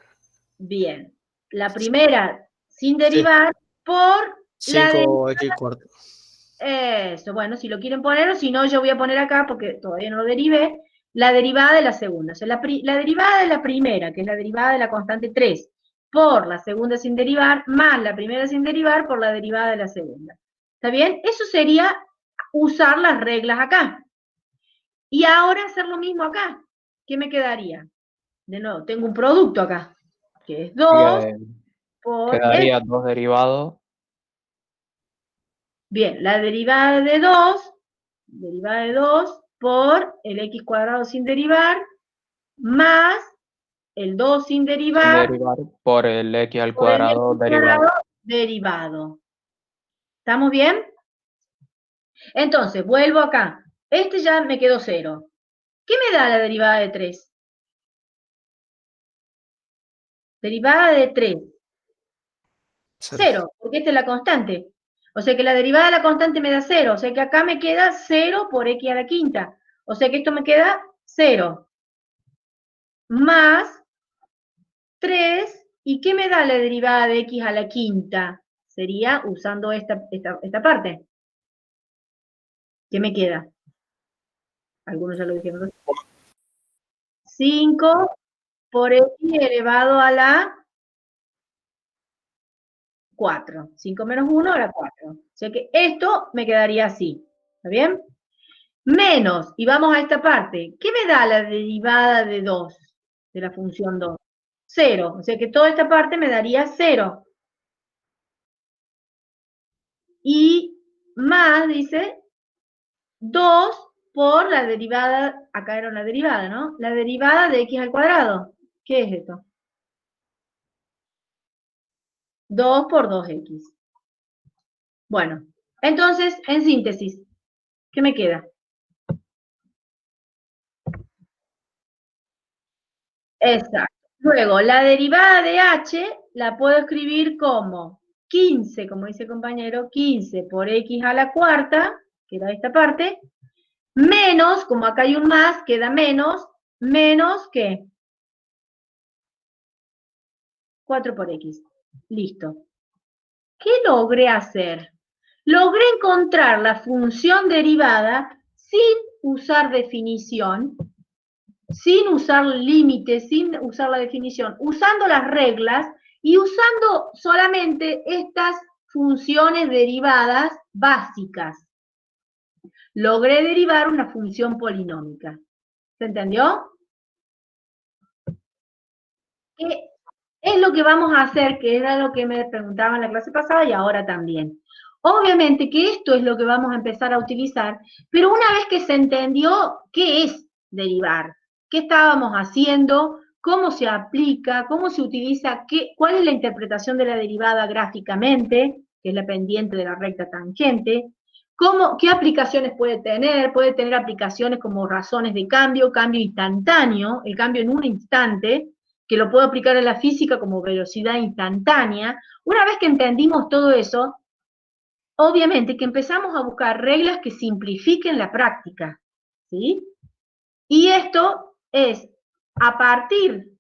bien, la primera sin Sí. derivar por la de 5x cuarto. eso, bueno, si lo quieren poner o si no, yo voy a poner acá porque todavía no lo derivé, la derivada de la segunda. O sea, la derivada de la primera, que es la derivada de la constante 3, por la segunda sin derivar, más la primera sin derivar por la derivada de la segunda. ¿Está bien? Eso sería usar las reglas acá. Y ahora hacer lo mismo acá. ¿Qué me quedaría? De nuevo, tengo un producto acá, que es 2 por Quedaría 2 derivados. Bien, la derivada de 2 por el x cuadrado sin derivar, más el 2 sin derivar Derivar por el x al por el cuadrado x derivado. cuadrado derivado. ¿Estamos bien? Entonces, vuelvo acá. Este ya me quedó 0. ¿Qué me da la derivada de 3? Derivada de 3. 0, porque esta es la constante. O sea que la derivada de la constante me da 0. O sea que acá me queda 0 por x a la quinta. O sea que esto me queda 0. Más 3. ¿Y qué me da la derivada de x a la quinta? Sería usando esta parte. ¿Qué me queda? Algunos ya lo dijeron. 5 por x elevado a la 4. 5 menos 1 a la 4. O sea que esto me quedaría así. ¿Está bien? Menos, y vamos a esta parte. ¿Qué me da la derivada de 2? De la función 2. 0. O sea que toda esta parte me daría 0. Y más, dice, 2 por la derivada, acá era una derivada, ¿no? La derivada de x al cuadrado. ¿Qué es esto? 2 por 2x. Bueno, entonces, en síntesis, ¿qué me queda? Exacto. Luego, la derivada de h la puedo escribir como 15, como dice el compañero, 15 por x a la cuarta, que era esta parte, menos, como acá hay un más, queda menos ¿qué? 4 por x. Listo. ¿Qué logré hacer? Logré encontrar la función derivada sin usar definición, sin usar límites, sin usar la definición, usando las reglas y usando solamente estas funciones derivadas básicas. Logré derivar una función polinómica. ¿Se entendió? ¿Qué es lo que vamos a hacer? Que era lo que me preguntaban en la clase pasada y ahora también. Obviamente que esto es lo que vamos a empezar a utilizar, pero una vez que se entendió qué es derivar, qué estábamos haciendo, cómo se aplica, cómo se utiliza, cuál es la interpretación de la derivada gráficamente, que es la pendiente de la recta tangente, ¿Qué aplicaciones puede tener? Puede tener aplicaciones como razones de cambio instantáneo, el cambio en un instante, que lo puedo aplicar en la física como velocidad instantánea. Una vez que entendimos todo eso, obviamente que empezamos a buscar reglas que simplifiquen la práctica, ¿sí? Y esto es a partir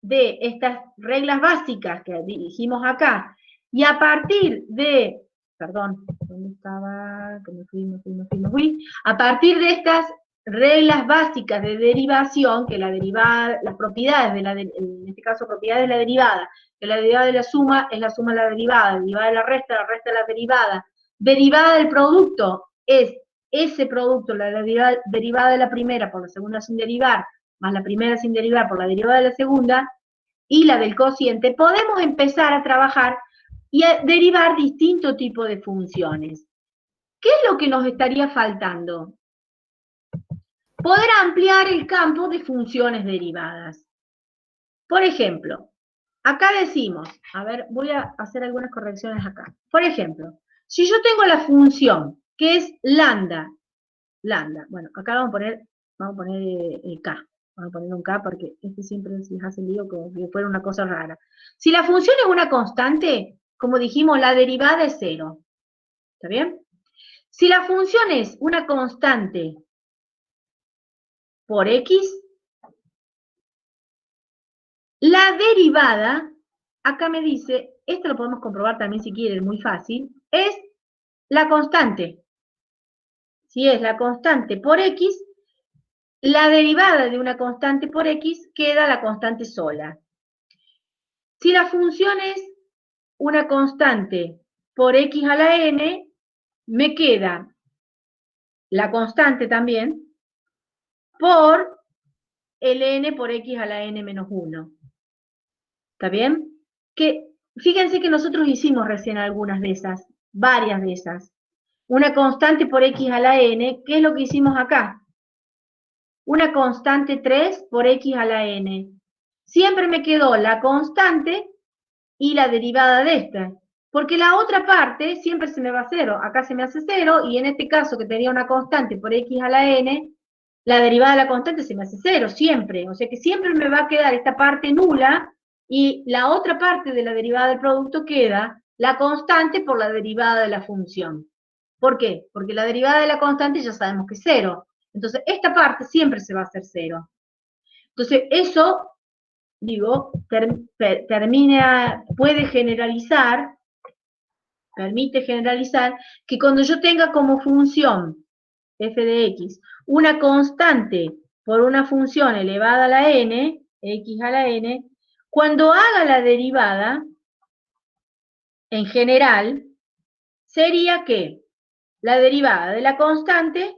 de estas reglas básicas que dijimos acá, y a partir de, perdón, ¿dónde estaba? Que me fui. A partir de estas reglas básicas de derivación, que la derivada, las propiedades de en este caso propiedades de la derivada, que la derivada de la suma es la suma de la derivada de la resta de la derivada del producto es ese producto, la derivada de la primera por la segunda sin derivar, más la primera sin derivar por la derivada de la segunda, y la del cociente, podemos empezar a trabajar y a derivar distintos tipos de funciones. ¿Qué es lo que nos estaría faltando? Poder ampliar el campo de funciones derivadas. Por ejemplo, acá decimos, a ver, voy a hacer algunas correcciones acá. Por ejemplo, si yo tengo la función que es lambda, bueno, acá vamos a poner el K. Vamos a poner un K porque siempre les hace lío como si fuera una cosa rara. Si la función es una constante, como dijimos, la derivada es 0. ¿Está bien? Si la función es una constante por X, la derivada, acá me dice, esto lo podemos comprobar también si quieren, muy fácil, es la constante. Si es la constante por X, la derivada de una constante por X queda la constante sola. Si la función es una constante por X a la N, me queda la constante también por el N por X a la N menos 1. ¿Está bien? Fíjense que nosotros hicimos recién algunas de esas, varias de esas. Una constante por X a la N, ¿qué es lo que hicimos acá? Una constante 3 por X a la N. Siempre me quedó la constante y la derivada de esta. Porque la otra parte siempre se me va a 0. Acá se me hace 0, y en este caso que tenía una constante por X a la N, la derivada de la constante se me hace 0, siempre. O sea que siempre me va a quedar esta parte nula, y la otra parte de la derivada del producto queda la constante por la derivada de la función. ¿Por qué? Porque la derivada de la constante ya sabemos que es 0. Entonces, esta parte siempre se va a hacer 0. Entonces, eso, digo, permite generalizar que cuando yo tenga como función f de x una constante por una función elevada a la n, x a la n, cuando haga la derivada, en general, sería que la derivada de la constante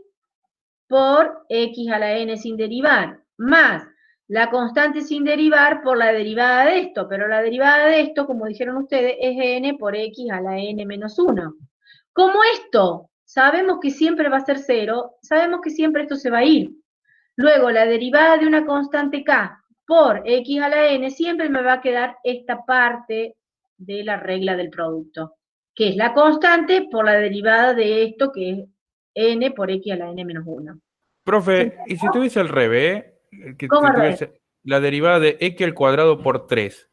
por x a la n sin derivar, más la constante sin derivar por la derivada de esto, pero la derivada de esto, como dijeron ustedes, es n por x a la n menos 1. Como esto sabemos que siempre va a ser 0, sabemos que siempre esto se va a ir. Luego, la derivada de una constante k por x a la n, siempre me va a quedar esta parte de la regla del producto, que es la constante por la derivada de esto, que es n por x a la n menos 1. Profe, ¿y si tuviese al revés? ¿Cómo al revés? Tuviese la derivada de x al cuadrado por 3.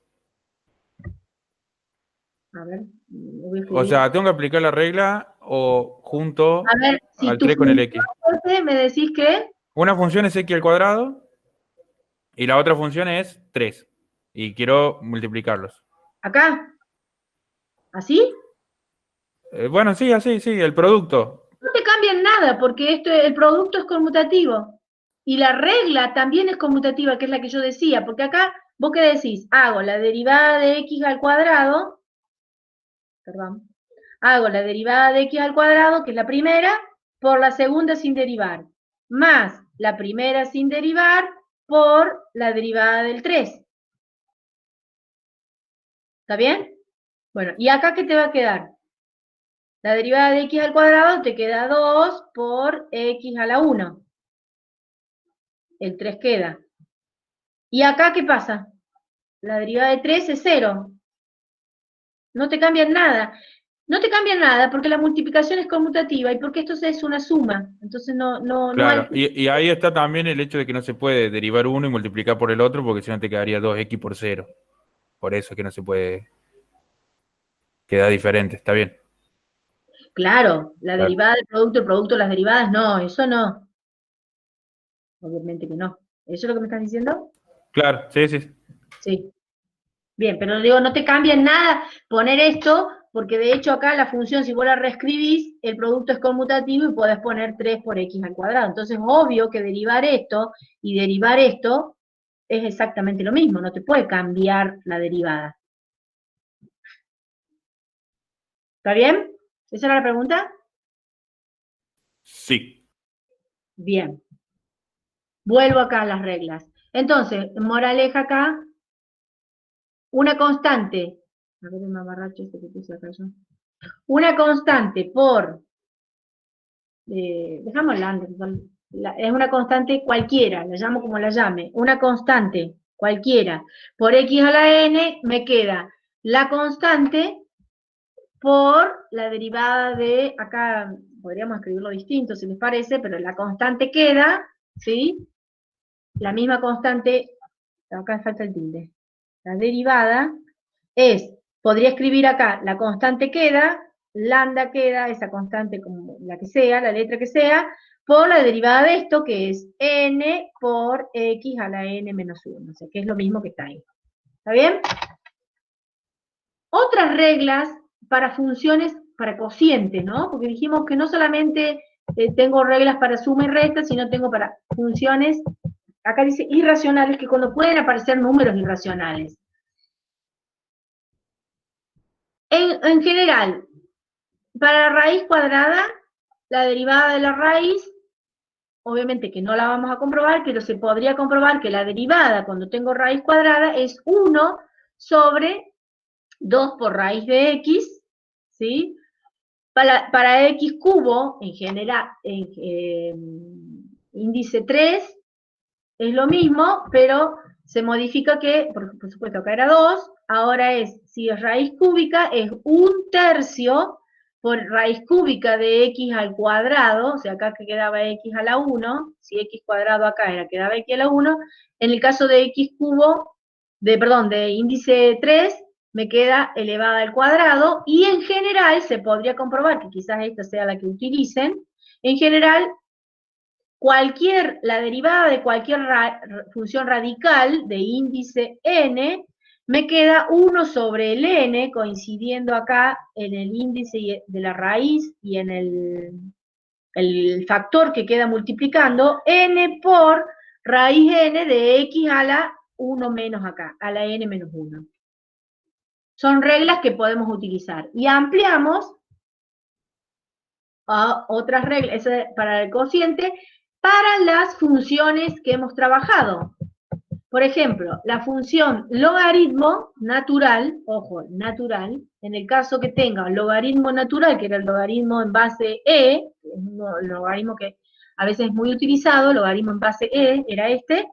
A ver, voy a O escribir. sea, ¿tengo que aplicar la regla o junto A ver, si al tu 3 con el x? función me decís que... Una función es x al cuadrado y la otra función es 3. Y quiero multiplicarlos. ¿Acá? ¿Así? Bueno, sí, así, sí, el producto. No te cambian nada, porque el producto es conmutativo. Y la regla también es conmutativa, que es la que yo decía, porque acá, ¿vos qué decís? Hago la derivada de x al cuadrado, hago la derivada de x al cuadrado, que es la primera, por la segunda sin derivar, más la primera sin derivar por la derivada del 3. ¿Está bien? Bueno, ¿y acá qué te va a quedar? La derivada de x al cuadrado te queda 2 por x a la 1. El 3 queda. ¿Y acá qué pasa? La derivada de 3 es 0. No te cambian nada. No te cambia nada porque la multiplicación es conmutativa y porque esto es una suma. Entonces no Claro, hay... y ahí está también el hecho de que no se puede derivar uno y multiplicar por el otro, porque si no te quedaría 2x por 0. Por eso es que no se puede quedar diferente, está bien. Claro, la Claro. derivada del producto, el producto de las derivadas, no, eso no. Obviamente que no. ¿Eso es lo que me estás diciendo? Claro, sí, sí. Sí. Bien, pero digo, no te cambia en nada poner esto, porque de hecho acá la función, si vos la reescribís, el producto es conmutativo y podés poner 3 por x al cuadrado. Entonces, obvio que derivar esto y derivar esto es exactamente lo mismo, no te puede cambiar la derivada. ¿Está bien? ¿Esa era la pregunta? Sí. Bien. Vuelvo acá a las reglas. Entonces, moraleja acá, una constante, a ver el mamarracho este que puse acá yo. Una constante por, dejámosla antes, es una constante cualquiera, la llamo como la llame, una constante cualquiera por x a la n, me queda la constante por la derivada de, acá podríamos escribirlo distinto si les parece, pero la constante queda, ¿sí? La misma constante, acá falta el tilde, la derivada es, podría escribir acá, la constante queda, lambda queda, esa constante como la que sea, la letra que sea, por la derivada de esto, que es n por x a la n menos 1, o sea, que es lo mismo que está ahí. ¿Está bien? Otras reglas para funciones, para cocientes, ¿no? Porque dijimos que no solamente tengo reglas para suma y resta, sino tengo para funciones, acá dice irracionales, que cuando pueden aparecer números irracionales. En general, para la raíz cuadrada, la derivada de la raíz, obviamente que no la vamos a comprobar, pero se podría comprobar que la derivada cuando tengo raíz cuadrada es 1 sobre 2 por raíz de x, ¿sí? Para x cubo, en general, índice 3, es lo mismo, pero se modifica que, por supuesto, acá era 2, ahora es, si es raíz cúbica, es 1/3 por raíz cúbica de x al cuadrado, o sea, acá que quedaba x a la 1, si x cuadrado acá era, quedaba x a la 1, en el caso de x cubo, de índice 3, me queda elevada al cuadrado, y en general, se podría comprobar, que quizás esta sea la que utilicen, en general, la derivada de cualquier función radical de índice n, me queda 1 sobre el n, coincidiendo acá en el índice de la raíz y en el factor que queda multiplicando, n por raíz n de x a la 1 menos acá, a la n menos 1. Son reglas que podemos utilizar. Y ampliamos a otras reglas, para el cociente, para las funciones que hemos trabajado. Por ejemplo, la función logaritmo natural, ojo, natural, en el caso que tenga un logaritmo natural, que era el logaritmo en base e, un logaritmo que a veces es muy utilizado, logaritmo en base e, era este,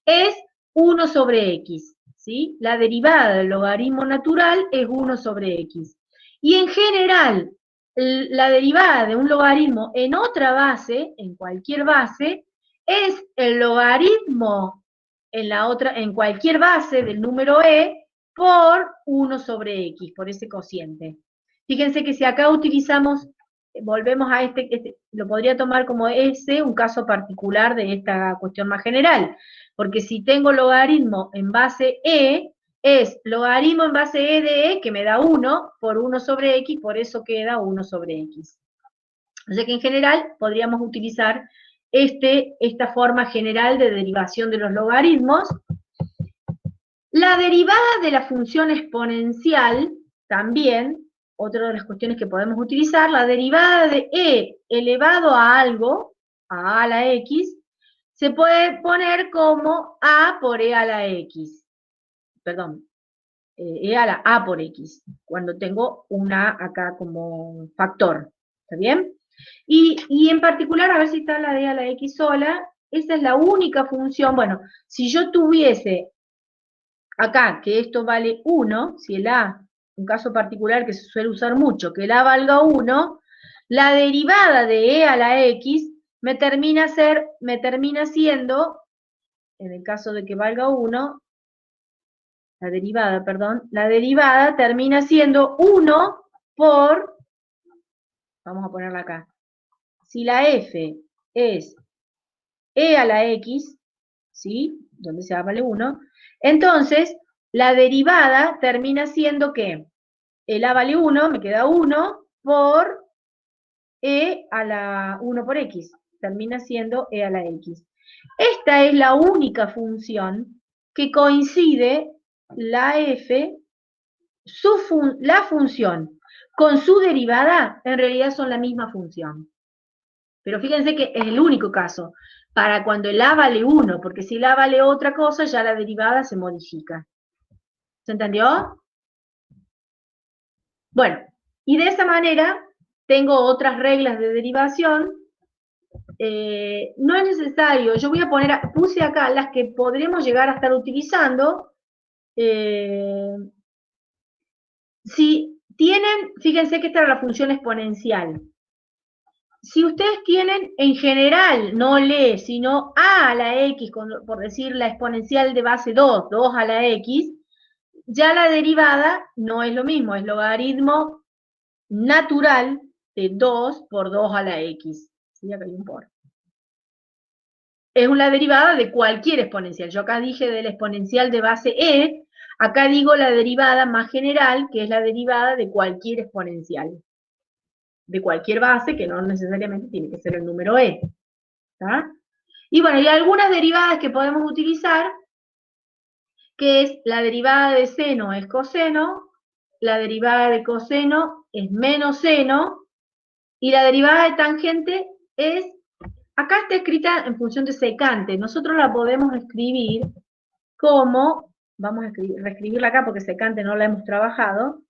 es 1 sobre x, ¿sí? La derivada del logaritmo natural es 1 sobre x. Y en general, la derivada de un logaritmo en otra base, en cualquier base, es el logaritmo en cualquier base del número e por 1 sobre x, por ese cociente. Fíjense que si acá utilizamos, volvemos a lo podría tomar como ese, un caso particular de esta cuestión más general, porque si tengo logaritmo en base e, es logaritmo en base e de e, que me da 1, por 1 sobre x, por eso queda 1 sobre x. O sea que en general podríamos utilizar esta forma general de derivación de los logaritmos. La derivada de la función exponencial, también, otra de las cuestiones que podemos utilizar, la derivada de e elevado a algo, a la x, se puede poner como a por e a la x. Perdón, e a la a por x, cuando tengo una acá como factor. ¿Está bien? Y en particular, a ver si está la d a la x sola, esa es la única función, bueno, si yo tuviese acá que esto vale 1, si el a un caso particular que se suele usar mucho, que la valga 1, la derivada de e a la x me termina siendo, en el caso de que valga 1, la derivada termina siendo 1 por, vamos a ponerla acá, si la f es e a la x, ¿sí? Donde sea vale 1, entonces la derivada termina siendo que el a vale 1, me queda 1 por e a la 1 por x, termina siendo e a la x. Esta es la única función que coincide la f, la función con su derivada, en realidad son la misma función. Pero fíjense que es el único caso, para cuando el a vale 1, porque si el a vale otra cosa, ya la derivada se modifica. ¿Se entendió? Bueno, y de esa manera tengo otras reglas de derivación. No es necesario, yo voy a poner, puse acá las que podremos llegar a estar utilizando. Si tienen, fíjense que esta era la función exponencial. Si ustedes tienen, en general, no le, sino a la x, por decir la exponencial de base 2, 2 a la x, ya la derivada no es lo mismo, es logaritmo natural de 2 por 2 a la x. ¿Sí? Acá hay un por. Es una derivada de cualquier exponencial. Yo acá dije del exponencial de base e, acá digo la derivada más general, que es la derivada de cualquier exponencial. De cualquier base, que no necesariamente tiene que ser el número e. ¿Está? Y bueno, hay algunas derivadas que podemos utilizar, que es la derivada de seno es coseno, la derivada de coseno es menos seno, y la derivada de tangente es, acá está escrita en función de secante, nosotros la podemos escribir como, vamos a reescribirla acá porque secante no la hemos trabajado,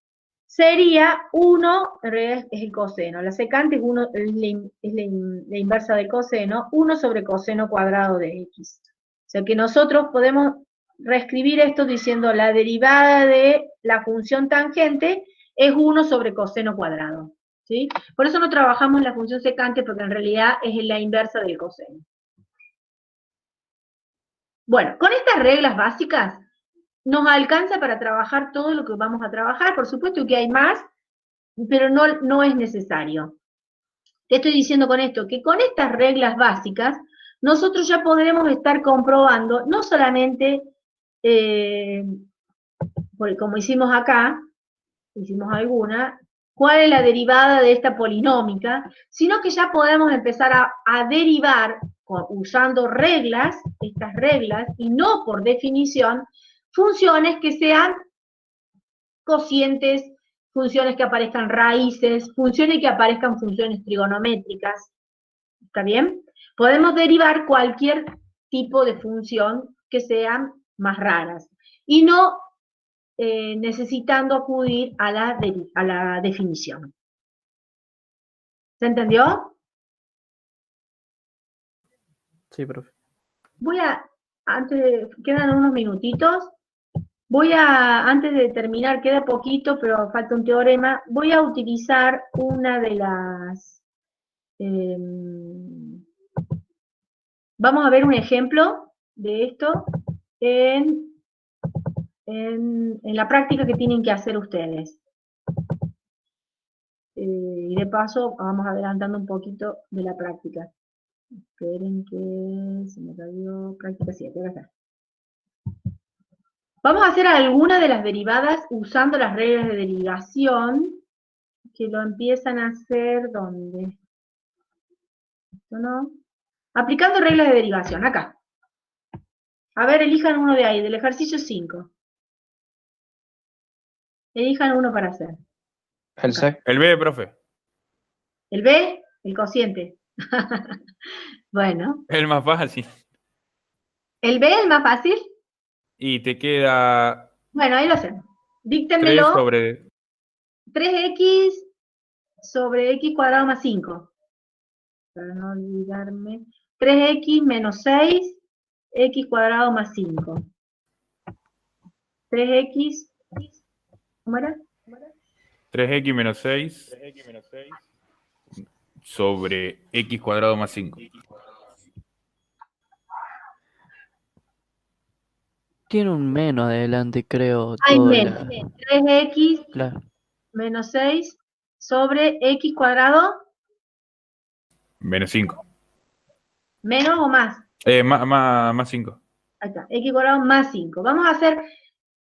sería 1, en realidad es el coseno, la secante es, la inversa del coseno, 1 sobre coseno cuadrado de x. O sea que nosotros podemos reescribir esto diciendo la derivada de la función tangente es 1 sobre coseno cuadrado. ¿Sí? Por eso no trabajamos la función secante, porque en realidad es la inversa del coseno. Bueno, con estas reglas básicas nos alcanza para trabajar todo lo que vamos a trabajar. Por supuesto que hay más, pero no es necesario. Te estoy diciendo con esto, que con estas reglas básicas, nosotros ya podremos estar comprobando, no solamente, como hicimos acá, hicimos alguna, cuál es la derivada de esta polinómica, sino que ya podemos empezar a derivar, usando reglas, estas reglas, y no por definición, funciones que sean cocientes, funciones que aparezcan raíces, funciones que aparezcan funciones trigonométricas. ¿Está bien? Podemos derivar cualquier tipo de función que sean más raras, y no necesitando acudir a la definición. ¿Se entendió? Sí, profe. Quedan unos minutitos, antes de terminar, queda poquito, pero falta un teorema, voy a utilizar una de las, vamos a ver un ejemplo de esto en la práctica que tienen que hacer ustedes. Y de paso vamos adelantando un poquito de la práctica. Esperen que se me cayó práctica 7, acá está. Vamos a hacer algunas de las derivadas usando las reglas de derivación, que lo empiezan a hacer, ¿dónde? Esto no. Aplicando reglas de derivación, acá. A ver, elijan uno de ahí, del ejercicio 5. Elijan uno para hacer. El C. El B, profe. ¿El B? El cociente. Bueno. El más fácil. ¿El B es el más fácil? Y te queda Bueno, ahí lo hacemos. 3 Díctenmelo. sobre... 3x sobre x cuadrado más 5. Para no olvidarme. 3x menos 6, x cuadrado más 5. 3x, ¿cómo era? 3x menos 6 sobre x cuadrado más 5. Tiene un menos adelante, creo. Hay todo menos. 3x Claro. menos 6 sobre x cuadrado Menos 5. menos o más. Más 5. Ahí está, x cuadrado más 5. Vamos a hacer,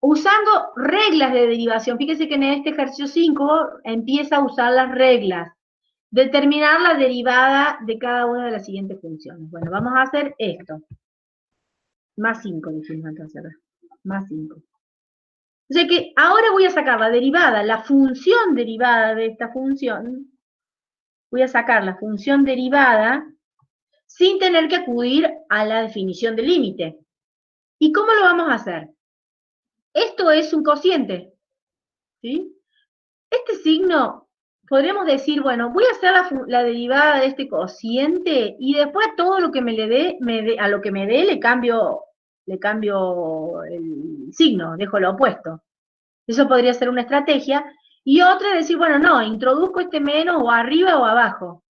usando reglas de derivación. Fíjense que en este ejercicio 5 empieza a usar las reglas. Determinar la derivada de cada una de las siguientes funciones. Bueno, vamos a hacer esto. Más 5, dijimos entonces. Más 5. O sea que ahora voy a sacar la derivada, la función derivada de esta función. Voy a sacar la función derivada sin tener que acudir a la definición del límite. ¿Y cómo lo vamos a hacer? Esto es un cociente, ¿sí? Este signo, podríamos decir, bueno, voy a hacer la derivada de este cociente y después todo lo que a lo que me dé le cambio el signo, dejo lo opuesto. Eso podría ser una estrategia. Y otra es decir, bueno, no, introduzco este menos o arriba o abajo.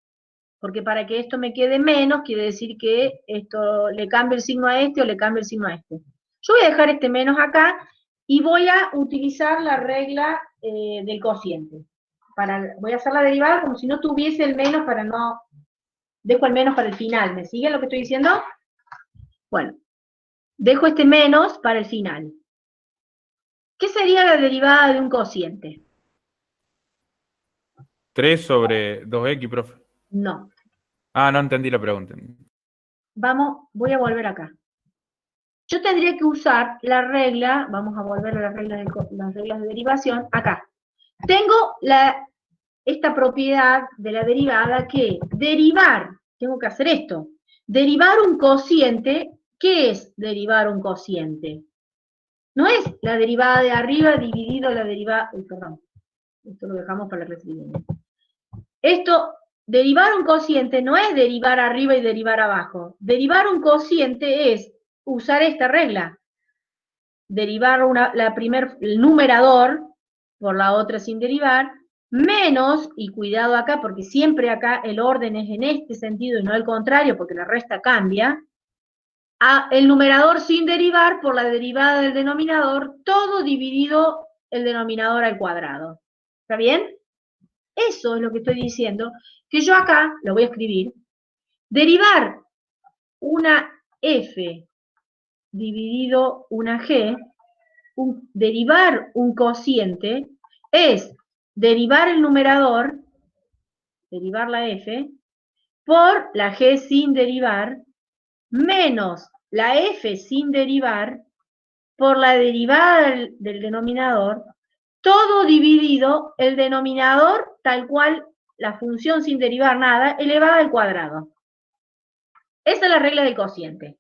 Porque para que esto me quede menos, quiere decir que esto le cambio el signo a este o le cambio el signo a este. Yo voy a dejar este menos acá y voy a utilizar la regla del cociente. Voy a hacer la derivada como si no tuviese el menos para no... Dejo el menos para el final. ¿Me siguen lo que estoy diciendo? Bueno, dejo este menos para el final. ¿Qué sería la derivada de un cociente? 3 sobre 2x, profe. No. Ah, no entendí la pregunta. Vamos, voy a volver acá. Yo tendría que usar la regla, vamos a volver a las reglas de derivación, acá. Tengo esta propiedad de la derivada que derivar, tengo que hacer esto, derivar un cociente. ¿Qué es derivar un cociente? No es la derivada de arriba dividido la derivada, perdón, esto lo dejamos para la clase siguiente. Esto, derivar un cociente no es derivar arriba y derivar abajo. Derivar un cociente es usar esta regla. Derivar el numerador por la otra sin derivar, menos, y cuidado acá, porque siempre acá el orden es en este sentido y no el contrario, porque la resta cambia, el numerador sin derivar por la derivada del denominador, todo dividido el denominador al cuadrado. ¿Está bien? Eso es lo que estoy diciendo, que yo acá, lo voy a escribir, derivar una f dividido una g, derivar un cociente, es derivar el numerador, derivar la f, por la g sin derivar, menos la f sin derivar, por la derivada del denominador, todo dividido el denominador tal cual la función sin derivar nada, elevada al cuadrado. Esa es la regla del cociente.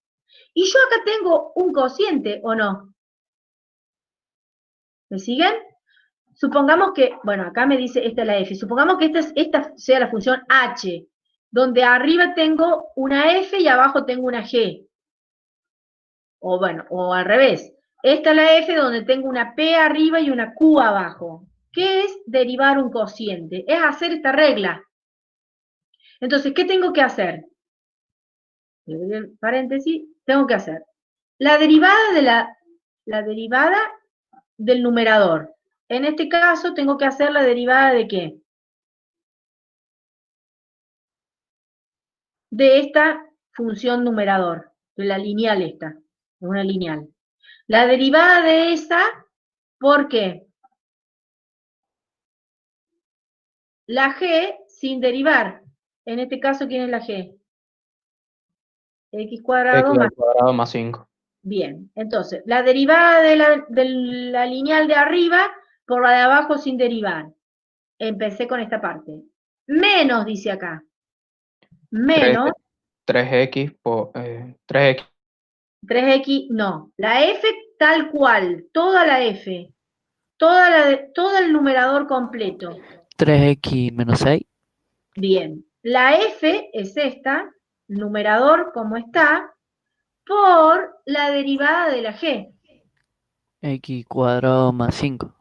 Y yo acá tengo un cociente, ¿o no? ¿Me siguen? Supongamos que, bueno, acá me dice esta es la f. Supongamos que esta sea la función h, donde arriba tengo una f y abajo tengo una g. O bueno, o al revés. Esta es la f donde tengo una p arriba y una q abajo. ¿Qué es derivar un cociente? Es hacer esta regla. Entonces, ¿qué tengo que hacer? Paréntesis, tengo que hacer la derivada del numerador. En este caso, tengo que hacer la derivada ¿de qué? De esta función numerador, de la lineal esta, es una lineal. La derivada de esa, ¿por qué? La g sin derivar. En este caso, ¿quién es la g? X cuadrado X más... al cuadrado más 5. Bien, entonces, la derivada de la lineal de arriba por la de abajo sin derivar. Empecé con esta parte. Menos, dice acá. Menos 3x por 3x. 3x, no. La f tal cual, toda la f. Todo el numerador completo. 3x menos 6. Bien. La f es esta, numerador como está, por la derivada de la g. X cuadrado más 5.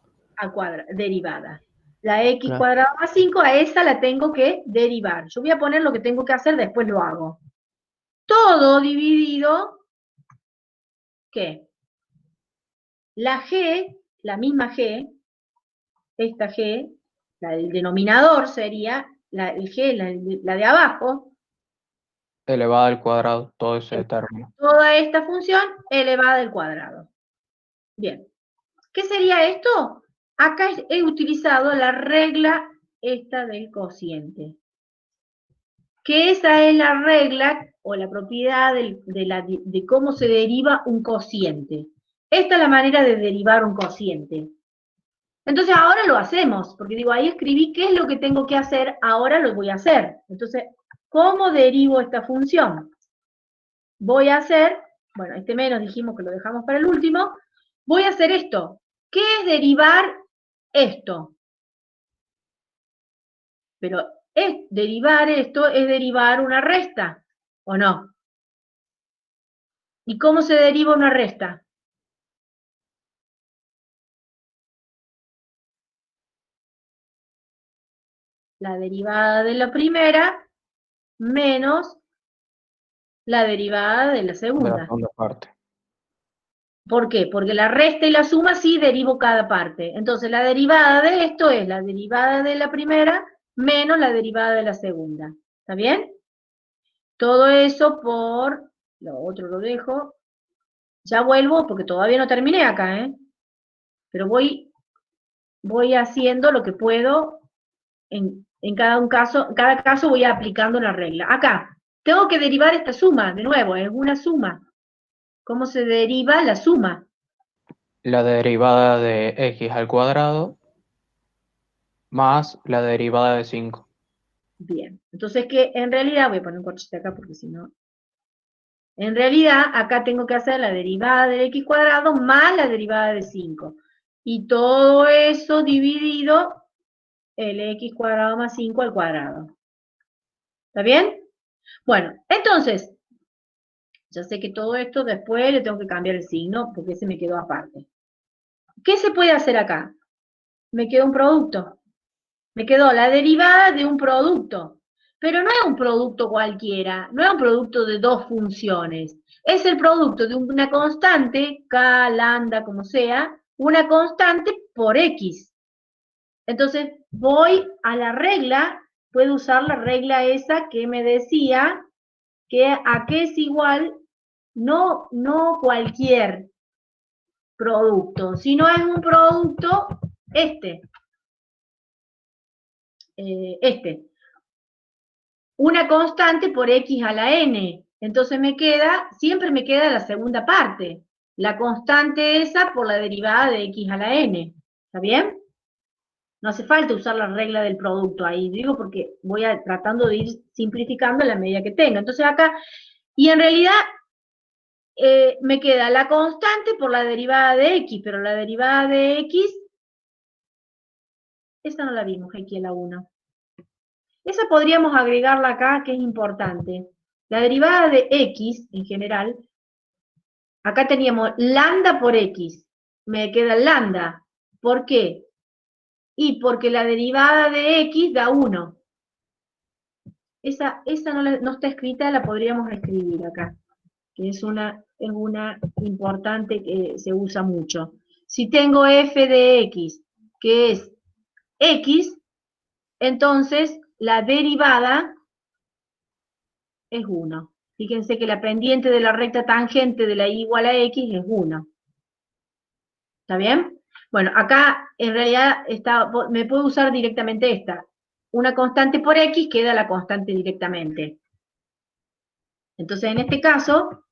derivada. La x Claro. cuadrada más 5, a esa la tengo que derivar. Yo voy a poner lo que tengo que hacer, después lo hago. Todo dividido, ¿qué? La g, la misma g, esta g, la del denominador sería, el g, la de abajo, Elevada al cuadrado, todo ese término. toda esta función elevada al cuadrado. Bien. ¿Qué sería esto? Acá he utilizado la regla esta del cociente. Que esa es la regla o la propiedad de cómo se deriva un cociente. Esta es la manera de derivar un cociente. Entonces ahora lo hacemos, porque digo, ahí escribí qué es lo que tengo que hacer, ahora lo voy a hacer. Entonces, ¿cómo derivo esta función? Voy a hacer, bueno, este menos dijimos que lo dejamos para el último, voy a hacer esto. ¿Qué es derivar esto? Pero derivar esto es derivar una resta, ¿o no? ¿Y cómo se deriva una resta? La derivada de la primera menos la derivada de la De la segunda. segunda parte. ¿Por qué? Porque la resta y la suma sí derivo cada parte. Entonces la derivada de esto es la derivada de la primera menos la derivada de la segunda. ¿Está bien? Todo eso por, lo otro lo dejo, ya vuelvo porque todavía no terminé acá, ¿eh? Pero voy haciendo lo que puedo en cada caso voy aplicando la regla. Acá, tengo que derivar esta suma, de nuevo, es una suma. ¿Cómo se deriva la suma? La derivada de x al cuadrado más la derivada de 5. Bien, entonces que en realidad, voy a poner un corchete acá porque si no... En realidad, acá tengo que hacer la derivada del x cuadrado más la derivada de 5. Y todo eso dividido el x cuadrado más 5 al cuadrado. ¿Está bien? Bueno, entonces, ya sé que todo esto después le tengo que cambiar el signo porque ese me quedó aparte. ¿Qué se puede hacer acá? Me quedó un producto. Me quedó la derivada de un producto. Pero no es un producto cualquiera, no es un producto de dos funciones. Es el producto de una constante, k, lambda, como sea, una constante por x. Entonces, voy a la regla, puedo usar la regla esa que me decía que a qué es igual, no cualquier producto, sino es un producto este. Una constante por x a la n. Entonces siempre me queda la segunda parte. La constante esa por la derivada de x a la n. ¿Está bien? No hace falta usar la regla del producto ahí, digo porque voy tratando de ir simplificando en la medida que tenga. Entonces acá, y en realidad me queda la constante por la derivada de x, pero la derivada de x, esa no la vimos, x a la 1. Esa podríamos agregarla acá, que es importante. La derivada de x, en general, acá teníamos lambda por x. Me queda lambda. ¿Por qué? Y porque la derivada de x da 1. Esa no está escrita, la podríamos escribir acá. Que es una importante que se usa mucho. Si tengo f de x, que es x, entonces la derivada es 1. Fíjense que la pendiente de la recta tangente de la y igual a x es 1. ¿Está bien? Bueno, acá en realidad me puedo usar directamente esta. Una constante por x queda la constante directamente. Entonces, en este caso,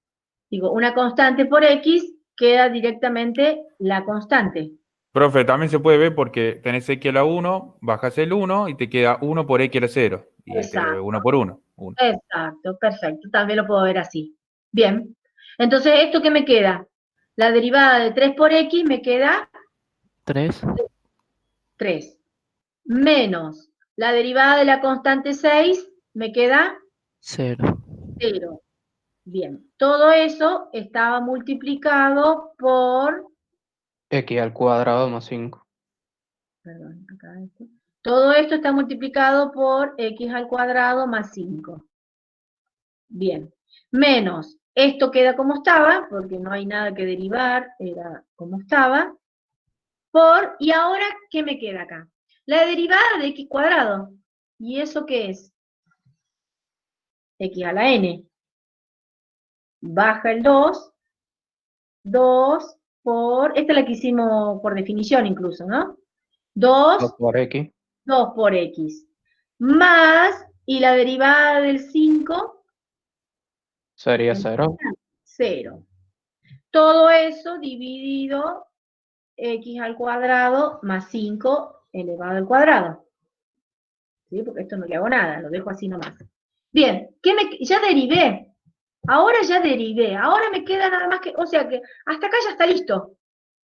digo, una constante por x queda directamente la constante. Profe, también se puede ver porque tenés x a la 1, bajas el 1 y te queda 1 por x a la 0. Y Exacto. 1 por 1. Exacto, perfecto. También lo puedo ver así. Bien. Entonces, ¿esto qué me queda? La derivada de 3 por x me queda 3. 3. Menos la derivada de la constante 6 me queda 0. 0. Bien. Todo eso estaba multiplicado por X al cuadrado más 5. perdón, acá esto. Todo esto está multiplicado por x al cuadrado más 5. Bien, menos, esto queda como estaba, porque no hay nada que derivar, era como estaba, por, y ahora, ¿qué me queda acá? La derivada de x cuadrado. ¿Y eso qué es? X a la n. Baja el 2 por, esta es la que hicimos por definición incluso, ¿no? 2 2 por X. 2 por x. Más, y la derivada del 5, Sería 0. 0. Todo eso dividido x al cuadrado más 5 elevado al cuadrado. ¿Sí? Porque esto no le hago nada, lo dejo así nomás. Bien, ya derivé. Ahora ya derivé. Ahora me queda nada más que, o sea que hasta acá ya está listo.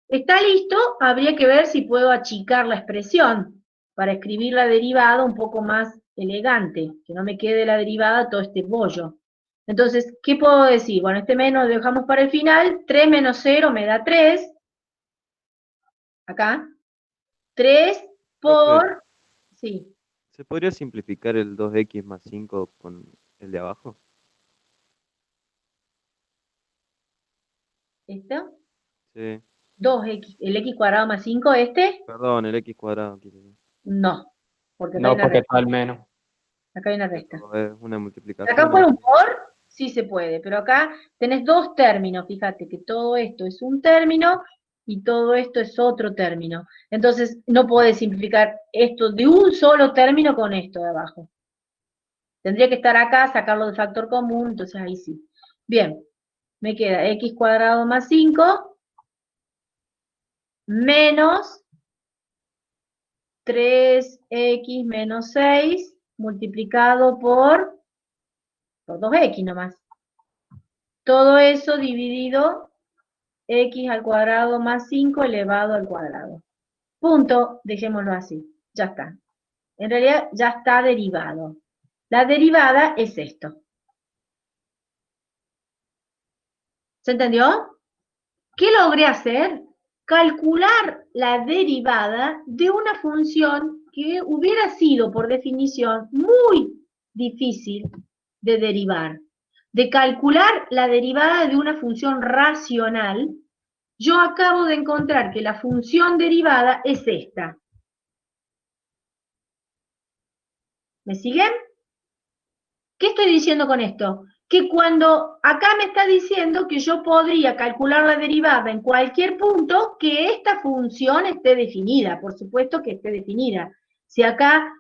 Está listo, habría que ver si puedo achicar la expresión para escribir la derivada un poco más elegante, que no me quede la derivada todo este bollo. Entonces, ¿qué puedo decir? Bueno, este menos lo dejamos para el final. 3 menos 0 me da 3. Acá. 3 por... Sí. ¿Se podría simplificar el 2x más 5 con el de abajo? ¿Esto? Sí. 2x, el x cuadrado más 5, ¿este? Perdón, el x cuadrado. Quiero decir. No, porque acá hay No, una porque resta. está al menos. Acá hay una resta. Es una multiplicación. Acá por un por, sí se puede, pero acá tenés dos términos, fíjate que todo esto es un término y todo esto es otro término. Entonces, no podés simplificar esto de un solo término con esto de abajo. Tendría que estar acá, sacarlo de factor común, entonces ahí sí. Bien, me queda x cuadrado más 5 menos 3x menos 6 multiplicado por 2x nomás. Todo eso dividido x al cuadrado más 5 elevado al cuadrado. Punto, dejémoslo así, ya está. En realidad ya está derivado. La derivada es esto. ¿Se entendió? ¿Qué logré hacer? Calcular la derivada de una función que hubiera sido, por definición, muy difícil de derivar. De calcular la derivada de una función racional, yo acabo de encontrar que la función derivada es esta. ¿Me siguen? ¿Qué estoy diciendo con esto? Que cuando acá me está diciendo que yo podría calcular la derivada en cualquier punto, que esta función esté definida, por supuesto que esté definida. Si acá,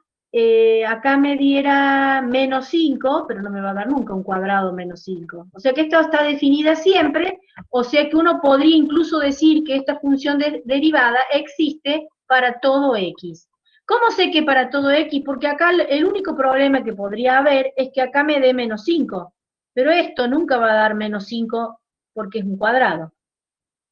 acá me diera menos 5, pero no me va a dar nunca un cuadrado menos 5. O sea que esto está definida siempre, o sea que uno podría incluso decir que esta función derivada existe para todo x. ¿Cómo sé que para todo x? Porque acá el único problema que podría haber es que acá me dé menos 5. Pero esto nunca va a dar menos 5 porque es un cuadrado.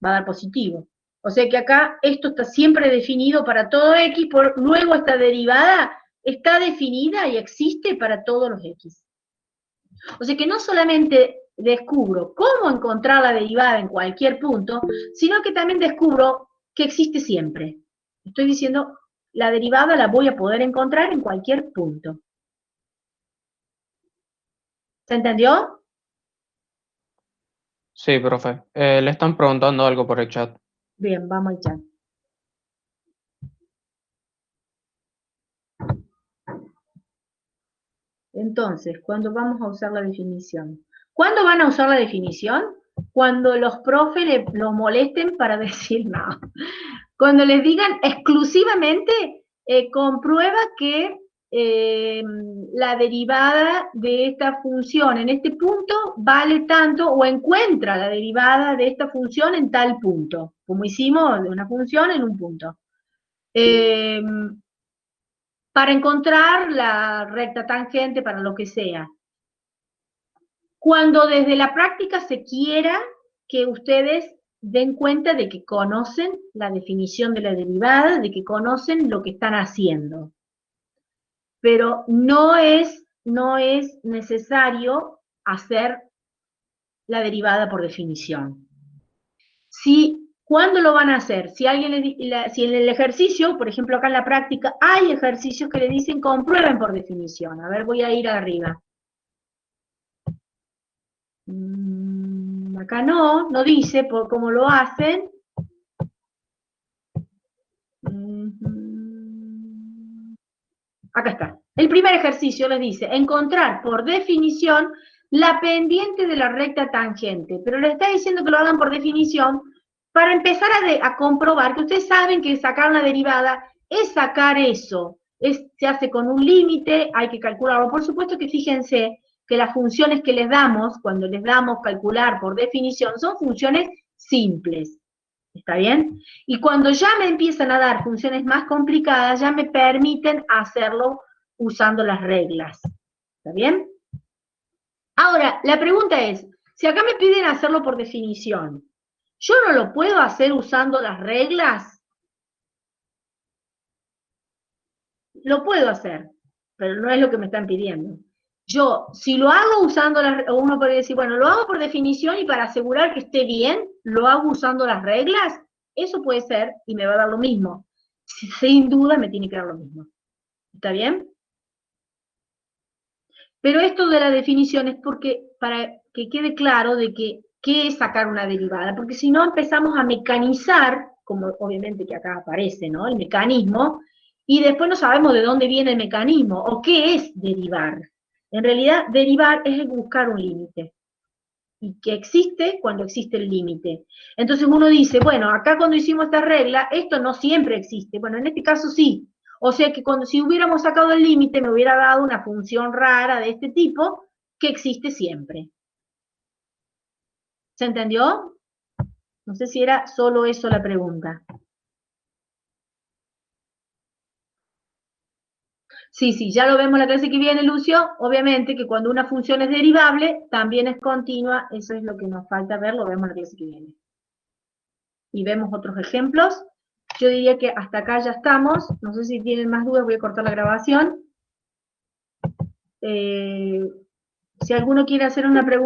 Va a dar positivo. O sea que acá esto está siempre definido para todo x, luego esta derivada está definida y existe para todos los x. O sea que no solamente descubro cómo encontrar la derivada en cualquier punto, sino que también descubro que existe siempre. Estoy diciendo, la derivada la voy a poder encontrar en cualquier punto. ¿Se entendió? Sí, profe. Le están preguntando algo por el chat. Bien, vamos al chat. Entonces, ¿cuándo vamos a usar la definición? ¿Cuándo van a usar la definición? Cuando los profes los molesten para decir no. Cuando les digan exclusivamente, comprueba que la derivada de esta función en este punto vale tanto, o encuentra la derivada de esta función en tal punto, como hicimos de una función en un punto. Para encontrar la recta tangente, para lo que sea. Cuando desde la práctica se quiera que ustedes den cuenta de que conocen la definición de la derivada, de que conocen lo que están haciendo. Pero no es necesario hacer la derivada por definición. Si ¿Cuándo lo van a hacer? Si alguien si en el ejercicio, por ejemplo acá en la práctica, hay ejercicios que le dicen comprueben por definición. A ver, voy a ir arriba. Acá no dice por cómo lo hacen. Acá está. El primer ejercicio les dice encontrar por definición la pendiente de la recta tangente, pero les está diciendo que lo hagan por definición para empezar a comprobar que ustedes saben que sacar una derivada es sacar eso. Se hace con un límite, hay que calcularlo. Por supuesto que fíjense que las funciones que les damos, cuando les damos calcular por definición, son funciones simples. ¿Está bien? Y cuando ya me empiezan a dar funciones más complicadas, ya me permiten hacerlo usando las reglas. ¿Está bien? Ahora, la pregunta es, si acá me piden hacerlo por definición, ¿yo no lo puedo hacer usando las reglas? Lo puedo hacer, pero no es lo que me están pidiendo. Yo, si lo hago usando las reglas, uno podría decir, bueno, lo hago por definición y para asegurar que esté bien, lo hago usando las reglas. Eso puede ser y me va a dar lo mismo. Sin duda me tiene que dar lo mismo. ¿Está bien? Pero esto de la definición es porque, para que quede claro de que qué es sacar una derivada, porque si no empezamos a mecanizar, como obviamente que acá aparece, ¿no? El mecanismo, y después no sabemos de dónde viene el mecanismo, o qué es derivar. En realidad, derivar es buscar un límite, y que existe cuando existe el límite. Entonces uno dice, bueno, acá cuando hicimos esta regla, esto no siempre existe. Bueno, en este caso sí. O sea que si hubiéramos sacado el límite, me hubiera dado una función rara de este tipo que existe siempre. ¿Se entendió? No sé si era solo eso la pregunta. Sí, ya lo vemos en la clase que viene, Lucio. Obviamente que cuando una función es derivable, también es continua. Eso es lo que nos falta ver, lo vemos en la clase que viene. Y vemos otros ejemplos. Yo diría que hasta acá ya estamos. No sé si tienen más dudas, voy a cortar la grabación. Si alguno quiere hacer una pregunta.